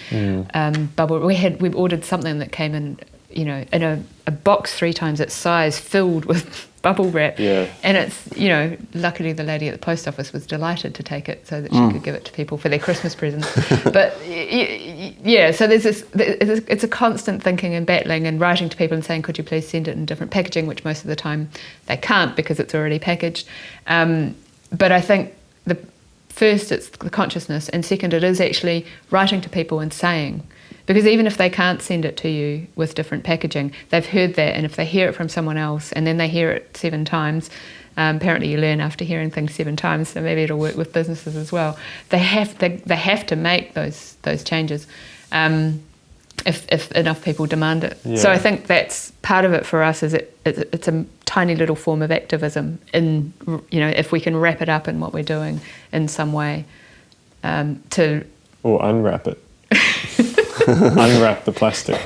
bubble. We ordered something that came in, you know, in a box 3 times its size, filled with bubble wrap. Yeah. And it's, you know, luckily the lady at the post office was delighted to take it so that she could give it to people for their Christmas presents. But yeah, so there's this, it's a constant thinking and battling and writing to people and saying, could you please send it in different packaging, which most of the time they can't because it's already packaged. But I think first it's the consciousness, and second it is actually writing to people and saying, because even if they can't send it to you with different packaging, they've heard that, and if they hear it from someone else and then they hear it 7 times, apparently you learn after hearing things 7 times, so maybe it'll work with businesses as well. They have to make those changes if enough people demand it. Yeah. So I think that's part of it for us. Is it's a tiny little form of activism in, you know, if we can wrap it up in what we're doing in some way or unwrap it. Unwrap the plastic.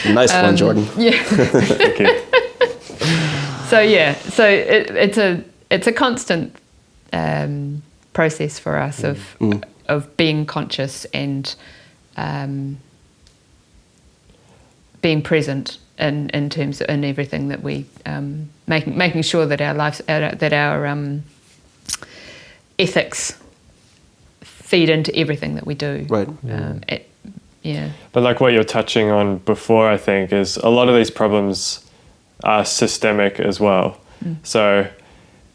Nice one, Jordan. Yeah. Thank you. So it's a constant process for us of being conscious and being present in terms of, in everything that we making sure that our lives, that our ethics feed into everything that we do. Right. Yeah. But like what you're touching on before, I think, is a lot of these problems are systemic as well. So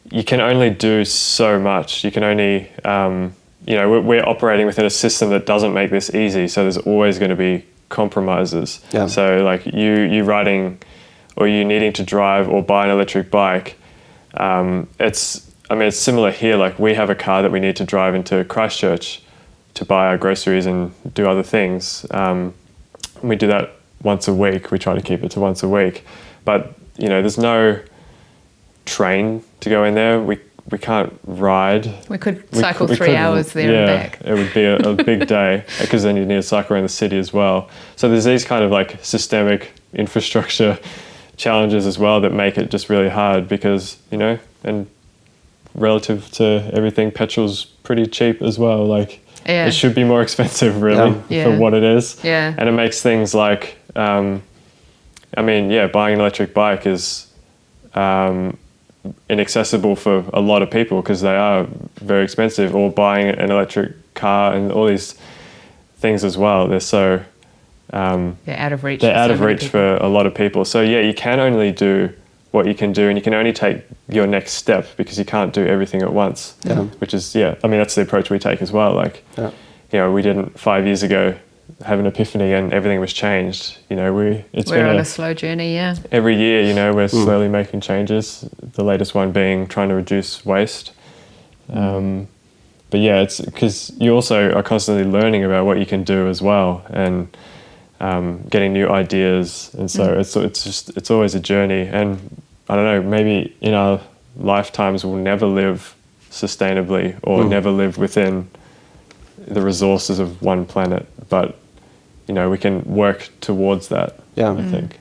you can only do so much. You can only, you know, we're operating within a system that doesn't make this easy. So there's always going to be compromises. Yeah. So like you riding or you needing to drive or buy an electric bike, it's similar here. Like we have a car that we need to drive into Christchurch to buy our groceries and do other things. We do that once a week. We try to keep it to once a week. But, you know, there's no train to go in there. We can't ride. We could cycle 3 hours there and back. It would be a big day because then you need to cycle around the city as well. So there's these kind of like systemic infrastructure challenges as well that make it just really hard because, you know, and relative to everything, petrol's pretty cheap as well. Like, it should be more expensive, really, for what it is. Yeah. And it makes things like, buying an electric bike is inaccessible for a lot of people because they are very expensive, or buying an electric car and all these things as well. They're so... they're out of reach. They're out of reach for a lot of people. So, yeah, you can only do what you can do, and you can only take your next step because you can't do everything at once. Yeah. Which is, that's the approach we take as well. Like, you know, we didn't 5 years ago have an epiphany and everything was changed. You know, we're on a slow journey. Yeah. Every year, you know, we're slowly making changes. The latest one being trying to reduce waste. But yeah, it's because you also are constantly learning about what you can do as well, and getting new ideas, and so it's always a journey. And I don't know, maybe in our lifetimes we'll never live sustainably or never live within the resources of one planet, but you know, we can work towards that. I think.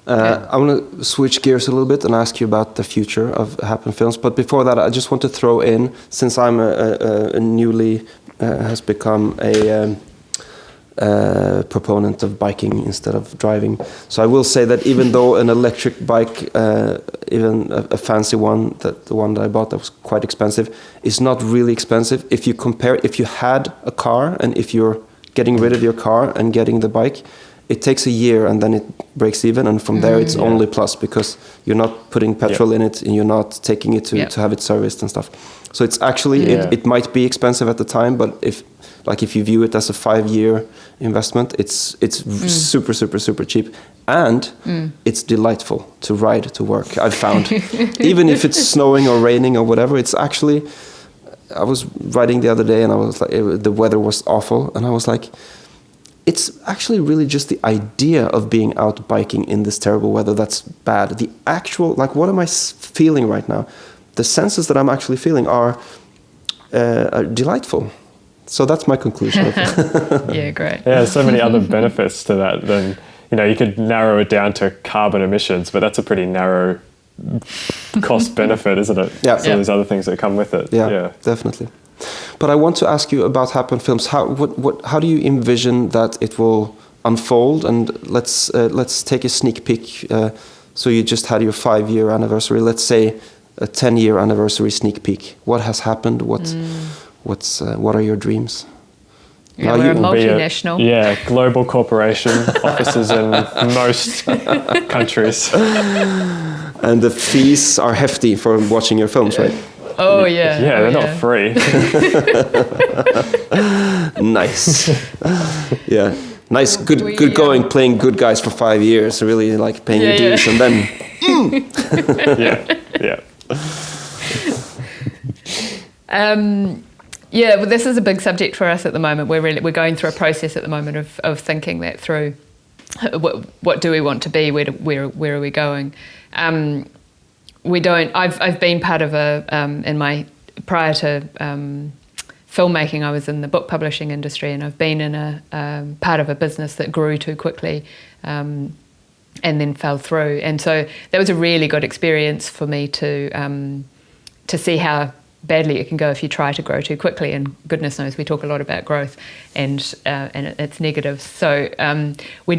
I want to switch gears a little bit and ask you about the future of Happen Films. But before that, I just want to throw in, since I'm a newly has become a proponent of biking instead of driving. So I will say that even though an electric bike, even a fancy one, the one that I bought that was quite expensive, is not really expensive. If you compare, if you had a car and if you're getting rid of your car and getting the bike, it takes a year and then it breaks even, and from there it's only plus, because you're not putting petrol in it and you're not taking it to have it serviced and stuff. So it's actually it might be expensive at the time, but if you view it as a 5-year investment, it's super cheap, and it's delightful to ride to work. I've found, even if it's snowing or raining or whatever, it's actually. I was riding the other day and I was like, the weather was awful, and I was like, it's actually really just the idea of being out biking in this terrible weather that's bad. The actual, like, what am I feeling right now? The senses that I'm actually feeling are delightful. So that's my conclusion. Yeah, great. Yeah, there's so many other benefits to that than, you could narrow it down to carbon emissions, but that's a pretty narrow cost benefit, isn't it? Yeah. So there's other things that come with it. Yeah, definitely. But I want to ask you about Happen Films. How do you envision that it will unfold? And let's take a sneak peek. So you just had your 5-year anniversary. Let's say a 10-year anniversary sneak peek. What has happened? What are your dreams? Yeah, we're a multinational. Global corporation, offices in most countries. And the fees are hefty for watching your films, right? Oh yeah. Yeah, they're not free. Nice. Yeah. Nice, good going, playing good guys for 5 years, really like paying your dues, and then well, this is a big subject for us at the moment. We're going through a process at the moment of thinking that through. What do we want to be? Where are we going? We don't. I've been part of prior to filmmaking, I was in the book publishing industry, and I've been in a part of a business that grew too quickly and then fell through. And so that was a really good experience for me to see how badly it can go if you try to grow too quickly. And goodness knows we talk a lot about growth and its negatives. So we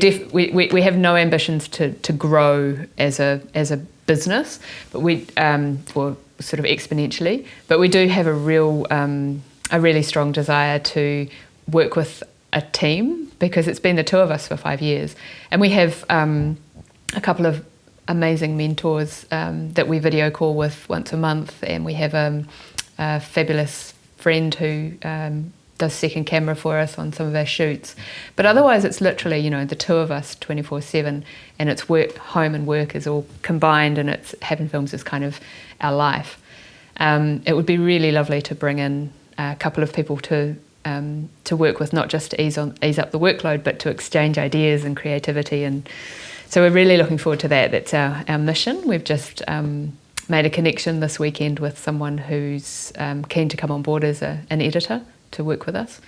have no ambitions to grow as a business, but we or sort of exponentially. But we do have a really strong desire to work with a team, because it's been the two of us for 5 years, and we have a couple of amazing mentors that we video call with once a month, and we have a fabulous friend who does second camera for us on some of our shoots. But otherwise it's literally, the two of us 24/7, and it's work, home and work is all combined, and it's Happen Films is kind of our life. It would be really lovely to bring in a couple of people to work with, not just to ease up the workload, but to exchange ideas and creativity. And so we're really looking forward to that. That's our mission. We've just made a connection this weekend with someone who's keen to come on board as an editor to work with us.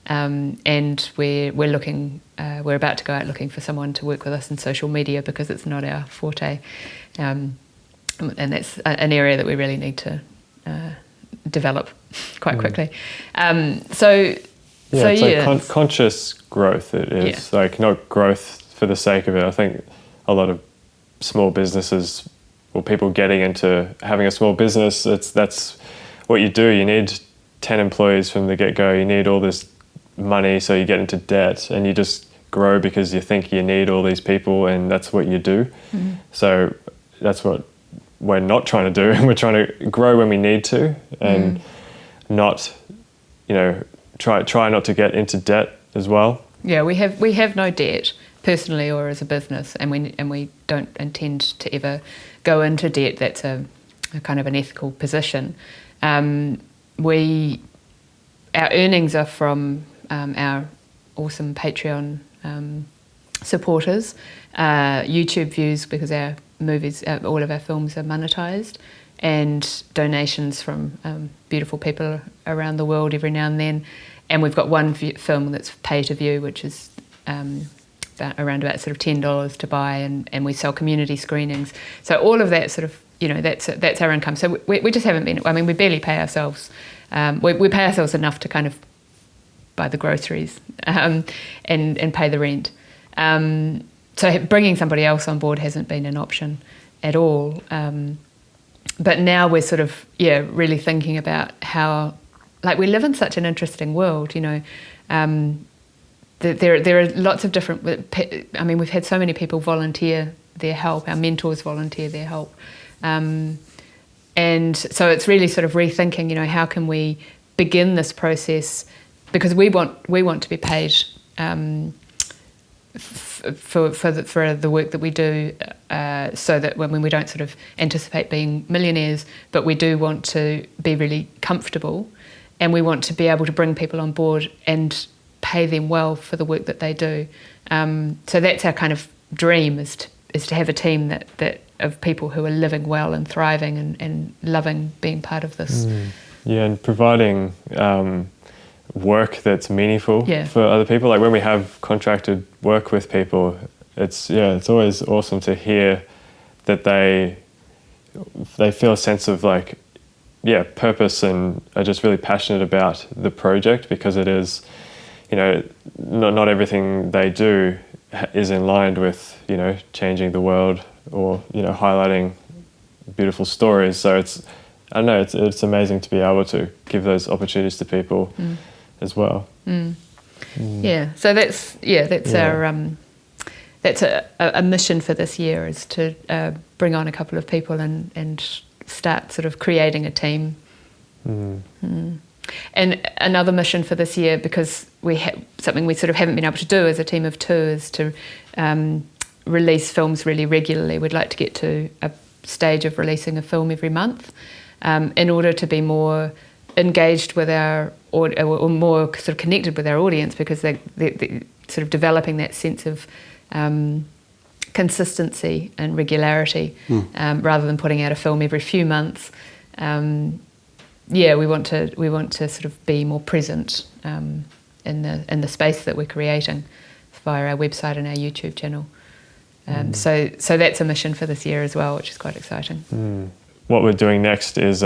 And we're looking. We're about to go out looking for someone to work with us in social media, because it's not our forte, and that's an area that we really need to develop quite quickly. Conscious growth. It is like not growth for the sake of it. I think a lot of small businesses, or people getting into having a small business, that's what you do. You need 10 employees from the get-go. You need all this money, so you get into debt, and you just grow because you think you need all these people, and that's what you do. Mm-hmm. So that's what we're not trying to do. We're trying to grow when we need to, and not, try not to get into debt as well. Yeah, we have no debt personally or as a business, and we don't intend to ever go into debt. That's a kind of an ethical position. Our earnings are from our awesome Patreon supporters, YouTube views, because our movies, all of our films are monetized, and donations from beautiful people around the world every now and then. And we've got one film that's pay to view, which is around about sort of $10 to buy, and we sell community screenings. So all of that sort of, that's our income. So we just haven't been, we barely pay ourselves. We pay ourselves enough to kind of buy the groceries and pay the rent. So bringing somebody else on board hasn't been an option at all. But now we're sort of, really thinking about how, we live in such an interesting world, there are lots of different. I mean, we've had so many people volunteer their help. Our mentors volunteer their help, and so it's really sort of rethinking. How can we begin this process? Because we want to be paid for the work that we do, so that when we don't sort of anticipate being millionaires, but we do want to be really comfortable, and we want to be able to bring people on board and pay them well for the work that they do. So that's our kind of dream, is to have a team that of people who are living well and thriving and loving being part of this. Yeah, and providing work that's meaningful Yeah. for other people. Like when we have contracted work with people, it's always awesome to hear that they feel a sense of purpose and are just really passionate about the project, because it is, not everything they do is in line with, changing the world or, highlighting beautiful stories. So it's amazing to be able to give those opportunities to people as well. Yeah, so that's our that's a mission for this year, is to bring on a couple of people and start sort of creating a team. And another mission for this year, because something we sort of haven't been able to do as a team of two, is to release films really regularly. We'd like to get to a stage of releasing a film every month, in order to be more engaged with or more sort of connected with our audience, because they're sort of developing that sense of consistency and regularity, rather than putting out a film every few months. We want to sort of be more present in the space that we're creating via our website and our YouTube channel. So that's a mission for this year as well, which is quite exciting. What we're doing next is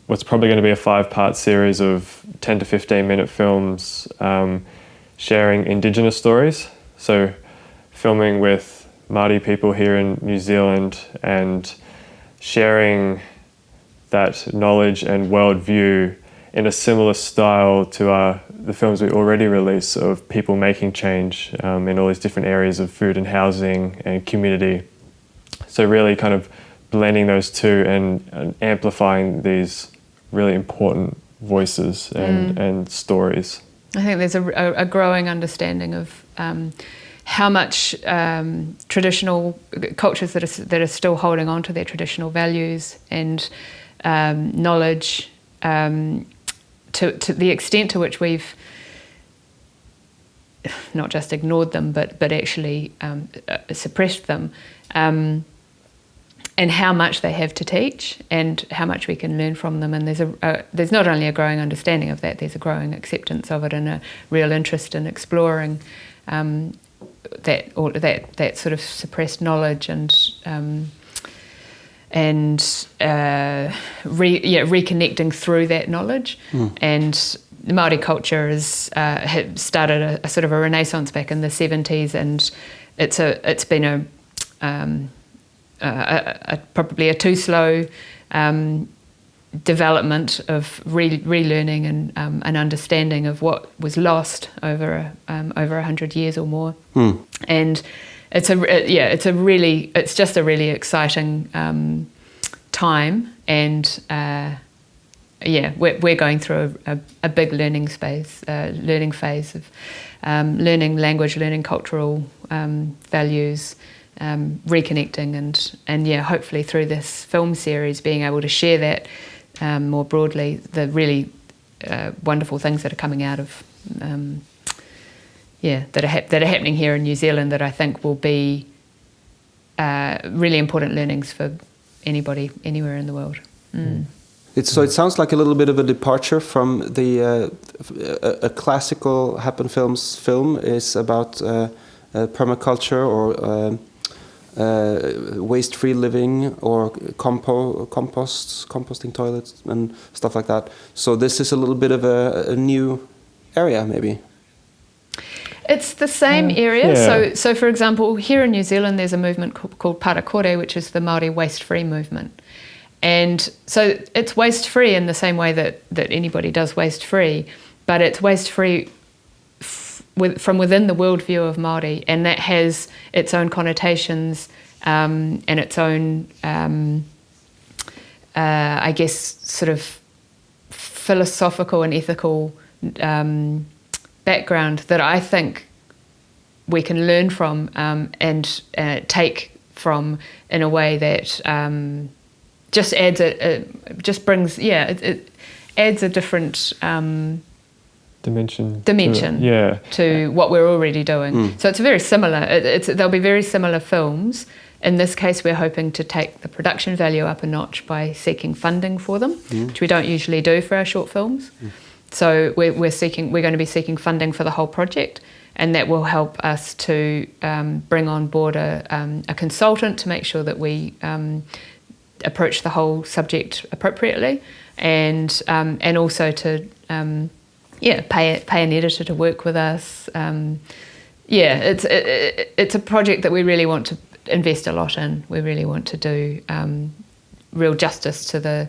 what's probably going to be a 5-part series of 10 to 15 minute films, sharing Indigenous stories. So filming with Māori people here in New Zealand and sharing that knowledge and worldview in a similar style to the films we already release of people making change in all these different areas of food and housing and community. So really kind of blending those two and amplifying these really important voices and stories. I think there's a growing understanding of how much traditional cultures that are still holding on to their traditional values and knowledge, to the extent to which we've not just ignored them, but actually suppressed them, and how much they have to teach and how much we can learn from them. And there's not only a growing understanding of that, there's a growing acceptance of it and a real interest in exploring that sort of suppressed knowledge and reconnecting through that knowledge. And Māori culture had started a sort of a renaissance back in the 70s, and it's been probably a too slow development of relearning and an understanding of what was lost over 100 years or more. And it's just a really exciting time, and we're going through a big learning phase of learning language, learning cultural values, reconnecting, and hopefully through this film series being able to share that more broadly, the really wonderful things that are coming out of that are happening here in New Zealand, that I think will be really important learnings for anybody anywhere in the world. So it sounds like a little bit of a departure from the a classical Happen Films film is about permaculture or waste-free living or composting toilets and stuff like that. So this is a little bit of a new area, maybe. It's the same area. So for example, here in New Zealand, there's a movement called Parakore, which is the Māori waste-free movement. And so it's waste-free in the same way that anybody does waste-free, but it's waste-free from within the worldview of Māori, and that has its own connotations and its own, I guess, sort of philosophical and ethical background that I think we can learn from and take from in a way that just adds it adds a different dimension to what we're already doing. So it's very similar. They'll be very similar films. In this case, we're hoping to take the production value up a notch by seeking funding for them, which we don't usually do for our short films. So we're going to be seeking funding for the whole project, and that will help us to bring on board a consultant to make sure that we approach the whole subject appropriately, and also to pay an editor to work with us. It's a project that we really want to invest a lot in. We really want to do real justice to the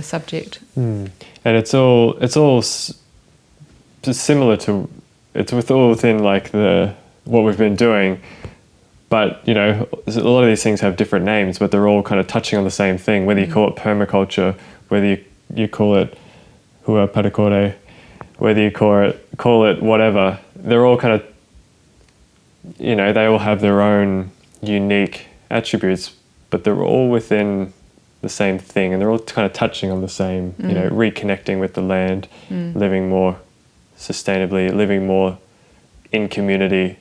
subject. And it's all similar to, it's all within like what we've been doing, but you know, a lot of these things have different names, but they're all kind of touching on the same thing, whether you call it permaculture, whether you call it hua parakore, whether you call it whatever. They're all kind of, you know, they all have their own unique attributes, but they're all within the same thing, and they're all kind of touching on the same, you know, reconnecting with the land, living more sustainably, living more in community.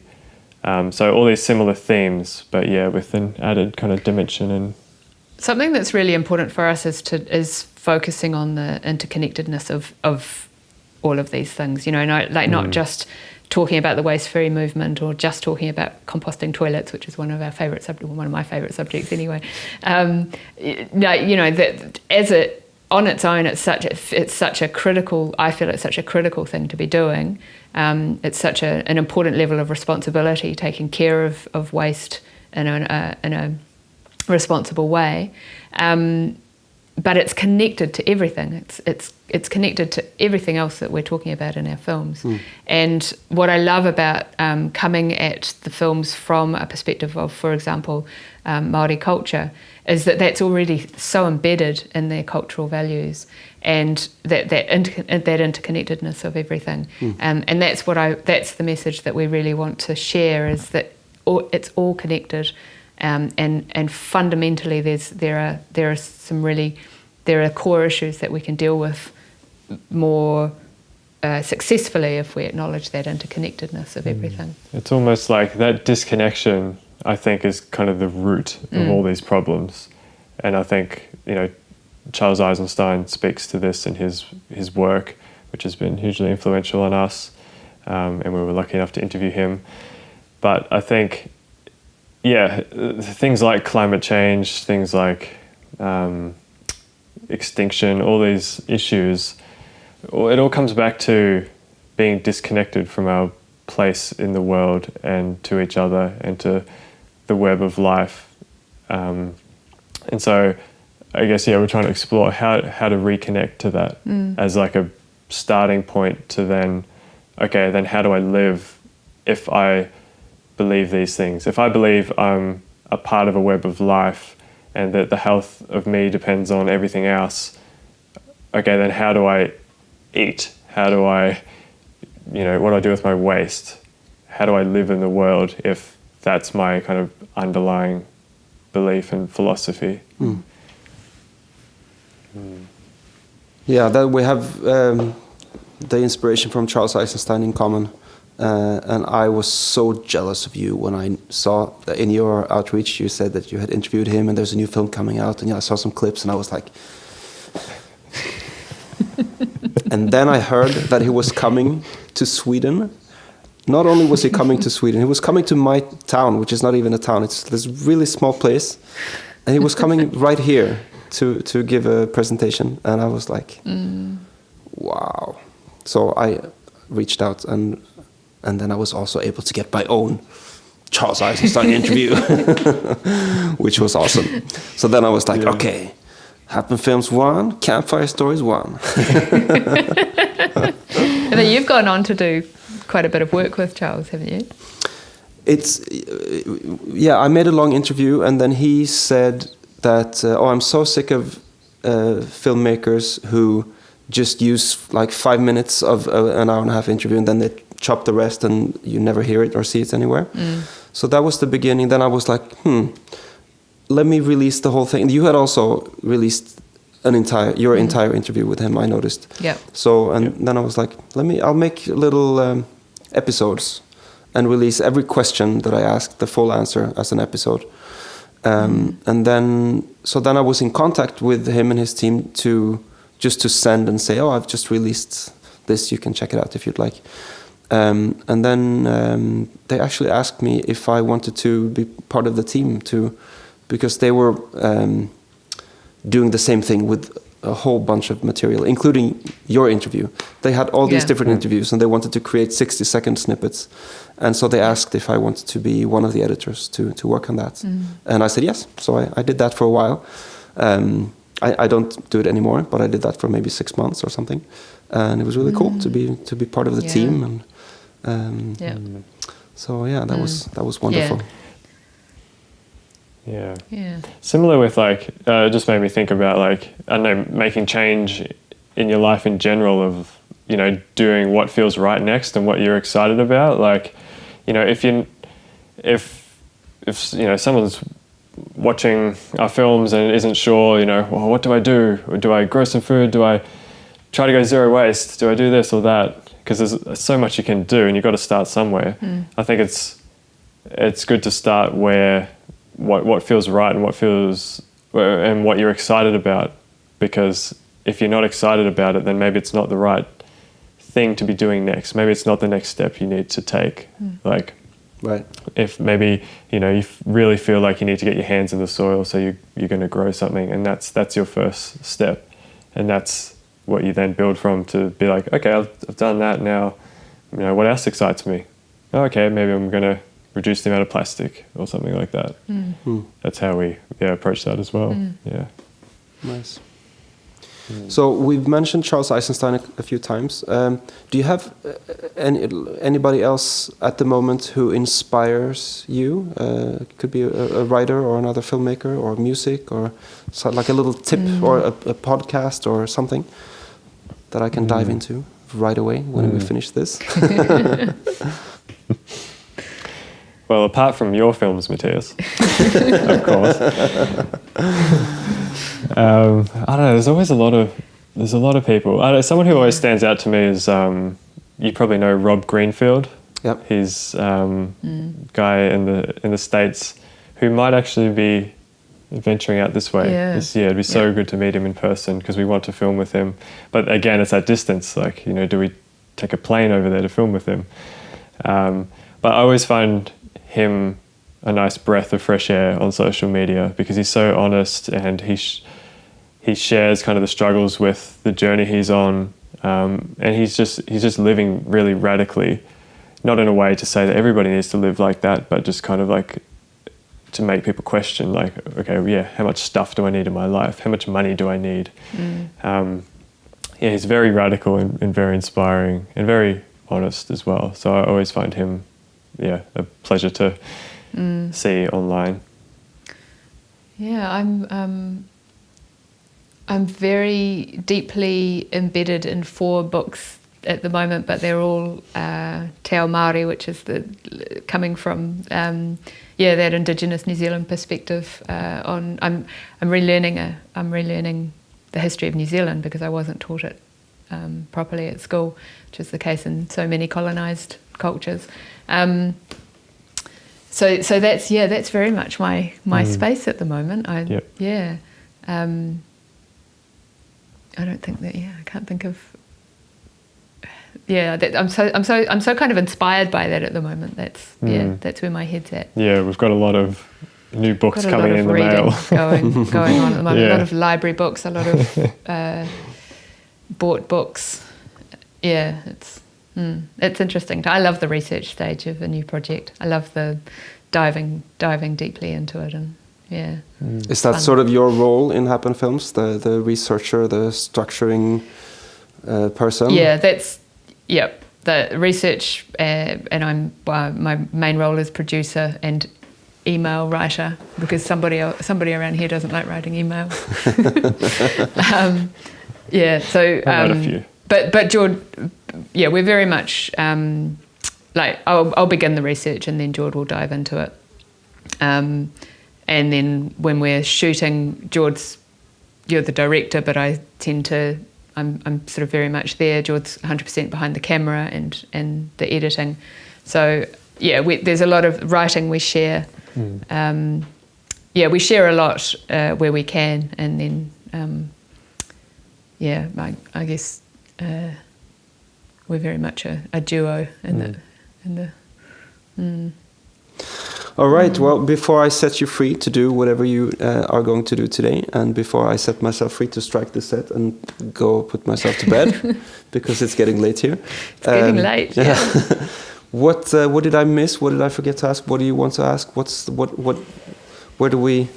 So all these similar themes, but with an added kind of dimension. And something that's really important for us is focusing on the interconnectedness of all of these things. You know, not just talking about the waste-free movement or just talking about composting toilets, which is one of my favourite subjects anyway. That as on its own, it's such a critical. I feel it's such a critical thing to be doing. It's such an important level of responsibility, taking care of waste in a responsible way. But it's connected to everything. It's connected to everything else that we're talking about in our films. And what I love about coming at the films from a perspective of, for example, Māori culture, is that that's already so embedded in their cultural values, and that interconnectedness of everything. And that's that's the message that we really want to share, is that it's all connected. And fundamentally, there are core issues that we can deal with more successfully if we acknowledge that interconnectedness of everything. It's almost like that disconnection, I think, is kind of the root of all these problems. And I think, you know, Charles Eisenstein speaks to this in his work, which has been hugely influential on us, and we were lucky enough to interview him. But I think, things like climate change, things like extinction, all these issues, it all comes back to being disconnected from our place in the world and to each other and to the web of life. And so I guess, we're trying to explore how to reconnect to that as like a starting point to then how do I live if I believe these things? If I believe I'm a part of a web of life and that the health of me depends on everything else, then how do I eat? How do I, what do I do with my waste? How do I live in the world if that's my kind of underlying belief and philosophy? Yeah, that we have the inspiration from Charles Eisenstein in common. And I was so jealous of you when I saw that in your outreach you said that you had interviewed him and there's a new film coming out, and I saw some clips and I was like... And then I heard that he was coming to Sweden. Not only was he coming to Sweden, he was coming to my town, which is not even a town, it's this really small place. And he was coming right here to give a presentation, and I was like, wow. So I reached out, and then I was also able to get my own Charles Eisenstein interview, which was awesome. So then I was like, okay, Happen Films 1, Campfire Stories 1. And then you've gone on to do quite a bit of work with Charles, haven't you? It's I made a long interview, and then he said that I'm so sick of filmmakers who just use like 5 minutes of an hour and a half interview, and then they chop the rest, and you never hear it or see it anywhere. So that was the beginning. Then I was like, let me release the whole thing. You had also released your entire interview with him, I noticed. Yeah. So then I was like, I'll make little episodes and release every question that I asked, the full answer as an episode. And then I was in contact with him and his team to send and say, I've just released this, you can check it out if you'd like. And then they actually asked me if I wanted to be part of the team because they were doing the same thing with a whole bunch of material, including your interview. They had all these different interviews, and they wanted to create 60-second snippets. And so they asked if I wanted to be one of the editors to work on that. And I said yes. So I did that for a while. I don't do it anymore, but I did that for maybe 6 months or something. And it was really cool to be part of the team. And so that was wonderful. Yeah. Similar with it just made me think about I don't know, making change in your life in general of, doing what feels right next and what you're excited about. If someone's watching our films and isn't sure, well, what do I do? Do I grow some food? Do I try to go zero waste? Do I do this or that? Because there's so much you can do, and you've got to start somewhere. I think it's good to start where what feels right and what you're excited about, because if you're not excited about it, then maybe it's not the right thing to be doing next. Maybe it's not the next step you need to take. Right. If maybe you really feel like you need to get your hands in the soil, so you're going to grow something, and that's your first step, and that's what you then build from to be like, okay, I've done that now. What else excites me? Okay, maybe I'm going to reduce the amount of plastic or something like that. That's how we approach that as well. Yeah. Nice. So we've mentioned Charles Eisenstein a few times. Do you have anybody else at the moment who inspires you? It could be a writer or another filmmaker or music, or like a little tip or a podcast or something that I can dive into right away when we finish this. Well, apart from your films, Matthias, of course. I don't know. There's a lot of people. Someone who always stands out to me is you probably know Rob Greenfield. Yep. He's guy in the States who might actually be venturing out this way this year. It'd be so good to meet him in person, because we want to film with him. But again, it's that distance. Do we take a plane over there to film with him? But I always find him a nice breath of fresh air on social media, because he's so honest, and he shares kind of the struggles with the journey he's on, and he's just living really radically, not in a way to say that everybody needs to live like that, but just kind of to make people question, how much stuff do I need in my life? How much money do I need? He's very radical and very inspiring and very honest as well. So I always find him a pleasure to see online. Yeah, I'm very deeply embedded in 4 books at the moment, but they're all Te Ao Māori, which is coming from that Indigenous New Zealand perspective. I'm relearning the history of New Zealand, because I wasn't taught it properly at school, which is the case in so many colonised cultures. So that's very much my space at the moment. I don't think that. I can't think of. I'm so kind of inspired by that at the moment. That's where my head's at. Yeah, we've got a lot of new books coming in the mail. going on at the moment. A lot of library books, a lot of bought books. Yeah, it's interesting. I love the research stage of a new project. I love the diving deeply into it, and Is that sort of your role in Happen Films, the researcher, the structuring person? Yeah, the research, and my main role is producer and email writer, because somebody around here doesn't like writing email. So Quite a few. But George, we're very much I'll begin the research and then George will dive into it. And then when we're shooting, you're the director, but I'm sort of very much there. George's 100% behind the camera and the editing. So there's a lot of writing we share. We share a lot where we can, and then I guess we're very much a duo in the. All right. Well, before I set you free to do whatever you are going to do today, and before I set myself free to strike the set and go put myself to bed, because it's getting late here. It's getting late. Yeah. What did I miss? What did I forget to ask? What do you want to ask? How do we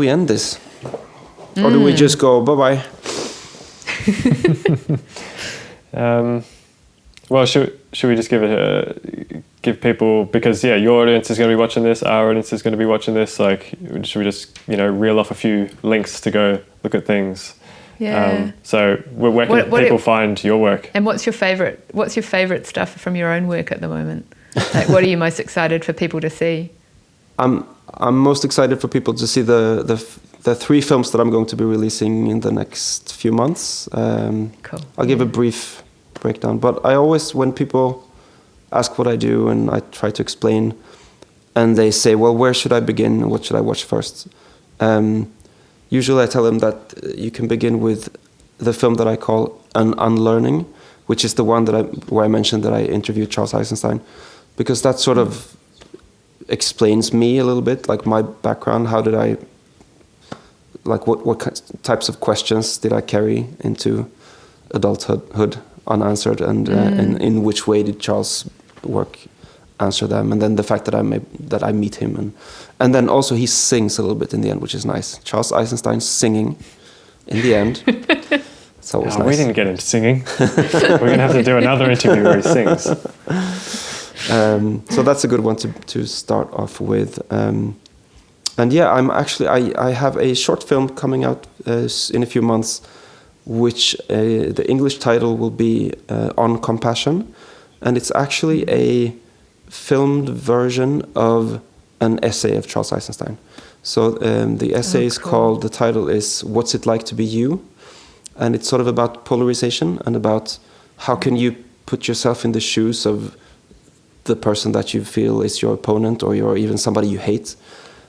end this? Or do we just go bye-bye? Well, should we just give people, because your audience is going to be watching this, our audience is going to be watching this. Like, should we just reel off a few links to go look at things? Yeah. So where can people find your work? And what's your favorite stuff from your own work at the moment? Like, what are you most excited for people to see? I'm most excited for people to see the 3 films that I'm going to be releasing in the next few months. Cool. I'll give a brief breakdown, but I always, when people ask what I do and I try to explain, and they say, well, where should I begin? What should I watch first? Usually I tell them that you can begin with the film that I call An Unlearning, which is the one where I mentioned that I interviewed Charles Eisenstein, because that sort of explains me a little bit, like my background. How did I, like what types of questions did I carry into adulthood unanswered, and in which way did Charles' work answer them? And then the fact that I meet him, and then also he sings a little bit in the end, which is nice. Charles Eisenstein singing in the end. It's always nice. We didn't get into singing. We're going to have to do another interview where he sings. So that's a good one to start off with. And I have a short film coming out in a few months, which the English title will be On Compassion, and it's actually a filmed version of an essay of Charles Eisenstein. So the essay is called, the title is What's It Like to Be You? And it's sort of about polarization and about how can you put yourself in the shoes of the person that you feel is your opponent, or even somebody you hate.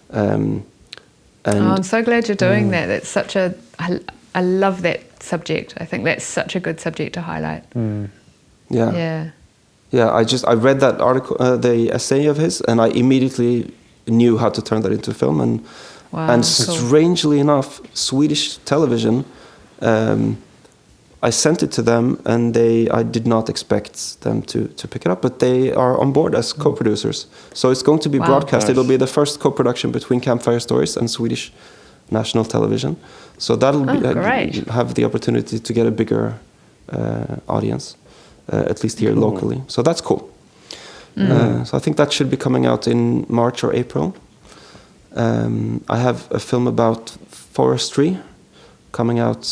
And I'm so glad you're doing that. That's such I love that subject. I think that's such a good subject to highlight. Yeah. I read that article, the essay of his, and I immediately knew how to turn that into a film. And strangely enough, Swedish television, I sent it to them, and I did not expect them to pick it up, but they are on board as co-producers. So it's going to be broadcast. Nice. It'll be the first co-production between Campfire Stories and Swedish National Television. So that'll have the opportunity to get a bigger audience, at least here locally. So that's cool. So I think that should be coming out in March or April. I have a film about forestry coming out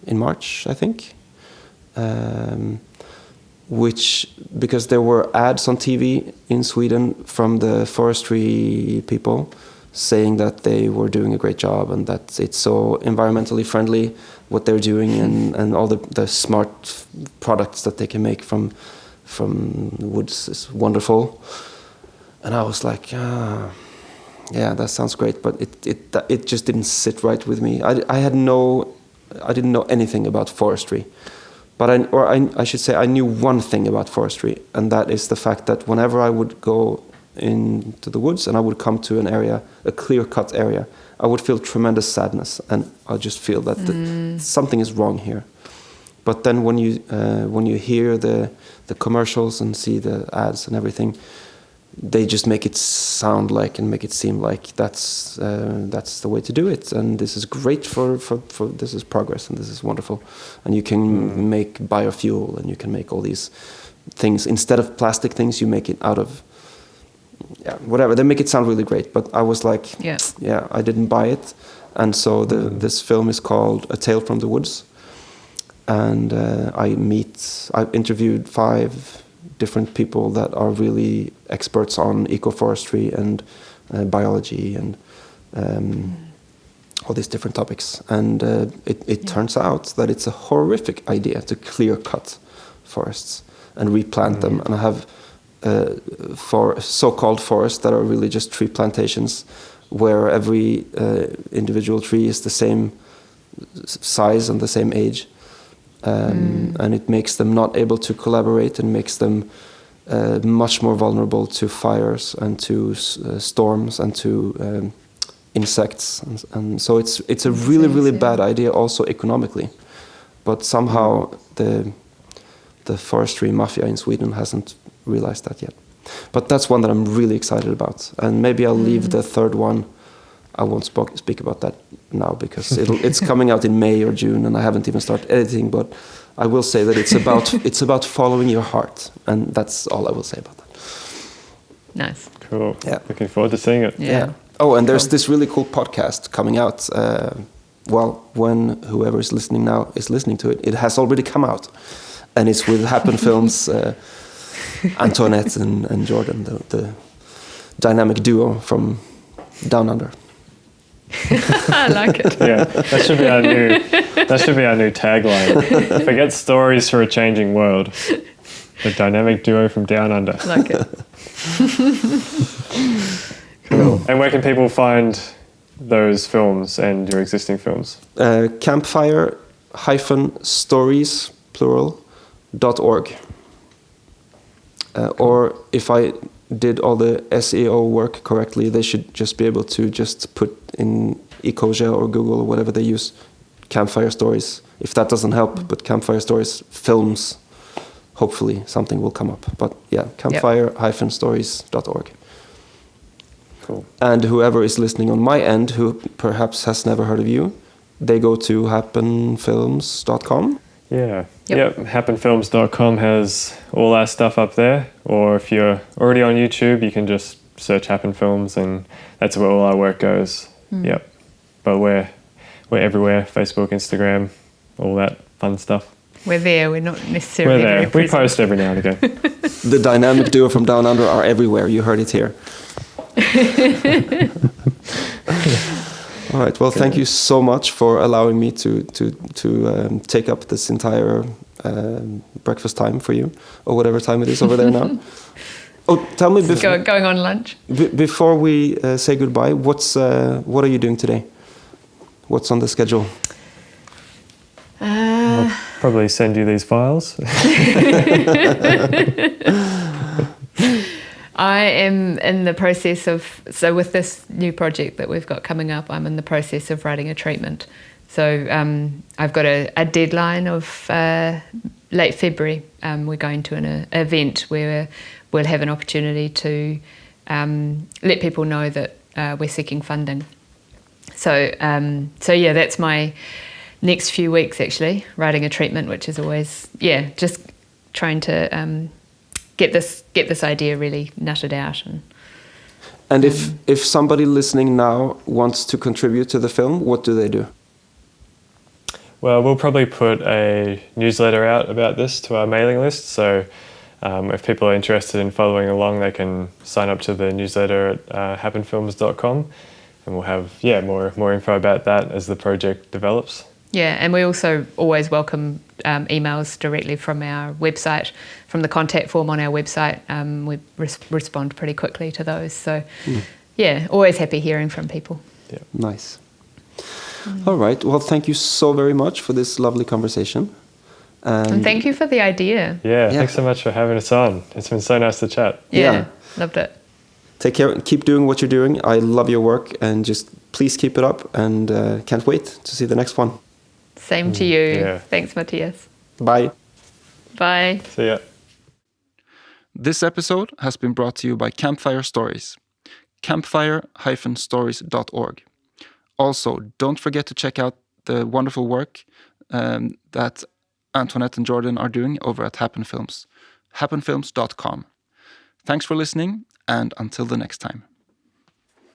in March, I think. Because there were ads on TV in Sweden from the forestry people saying that they were doing a great job and that it's so environmentally friendly what they're doing, and all the smart products that they can make from woods is wonderful. And I was like, yeah, that sounds great, but it just didn't sit right with me. I didn't know anything about forestry, but I should say I knew one thing about forestry, and that is the fact that whenever I would go into the woods and I would come to an area, a clear-cut area, I would feel tremendous sadness, and I just feel that something is wrong here. But then when you hear the commercials and see the ads and everything, they just make it sound like and make it seem like that's the way to do it, and this is great for this is progress and this is wonderful, and you can make biofuel and you can make all these things instead of plastic things. You make it out of whatever. They make it sound really great, but I was like, I didn't buy it, and so this film is called A Tale from the Woods, and I've interviewed 5 different people that are really experts on ecoforestry and biology and all these different topics. And it turns out that it's a horrific idea to clear cut forests and replant them. And I have for so-called forests that are really just tree plantations where every individual tree is the same size and the same age. And it makes them not able to collaborate and makes them much more vulnerable to fires and to storms and to insects, and so it's a really bad idea also economically, but somehow the forestry mafia in Sweden hasn't realized that yet. But that's one that I'm really excited about, and maybe I'll leave the third one. I won't speak about that now because it's coming out in May or June, and I haven't even started editing. But I will say that it's about following your heart, and that's all I will say about that. Nice, cool. Yeah, looking forward to seeing it. Yeah. Oh, and there's this really cool podcast coming out. When whoever is listening now is listening to it, it has already come out, and it's with Happen Films, Antoinette and Jordan, the dynamic duo from Down Under. I like it. Yeah, that should be our new tagline. Forget stories for a changing world. The dynamic duo from Down Under. I like it. Cool. And where can people find those films and your existing films? Campfire-stories, plural.org. Or if I did all the SEO work correctly, they should just be able to just put in ecological or Google or whatever they use, Campfire Stories. If that doesn't help, but Campfire Stories films, hopefully something will come up. But yeah, campfire-stories.org. Cool. And whoever is listening on my end, who perhaps has never heard of you, they go to happenfilms.com. Yeah. Yep. Happenfilms.com has all our stuff up there. Or if you're already on YouTube, you can just search Happen Films, and that's where all our work goes. Yep. But we're everywhere: Facebook, Instagram, all that fun stuff. We're there. We're not necessarily. We're there. We post every now and again. The dynamic duo from Down Under are everywhere. You heard it here. All right. Well, thank you so much for allowing me to take up this entire breakfast time for you, or whatever time it is over there now. Oh, tell me going on lunch. Before we say goodbye, what are you doing today? What's on the schedule? I'll probably send you these files. I am in the process of, so with this new project that we've got coming up, I'm in the process of writing a treatment. So I've got a deadline of late February. We're going to an event where we'll have an opportunity to let people know that we're seeking funding. So yeah, that's my next few weeks actually, writing a treatment, which is always, just trying to get this idea really nutted out. And if somebody listening now wants to contribute to the film, what do they do? Well, we'll probably put a newsletter out about this to our mailing list. So if people are interested in following along, they can sign up to the newsletter at happenfilms.com, and we'll have more info about that as the project develops. Yeah, and we also always welcome emails directly from our website, from the contact form on our website. We respond pretty quickly to those. So, always happy hearing from people. Yeah. Nice. All right. Well, thank you so very much for this lovely conversation. And thank you for the idea. Yeah, thanks so much for having us on. It's been so nice to chat. Yeah. Loved it. Take care. Keep doing what you're doing. I love your work, and just please keep it up, and can't wait to see the next one. Same to you. Yeah. Thanks, Matthias. Bye. Bye. See ya. This episode has been brought to you by Campfire Stories, campfire-stories.org. Also, don't forget to check out the wonderful work that Antoinette and Jordan are doing over at Happen Films, happenfilms.com. Thanks for listening, and until the next time.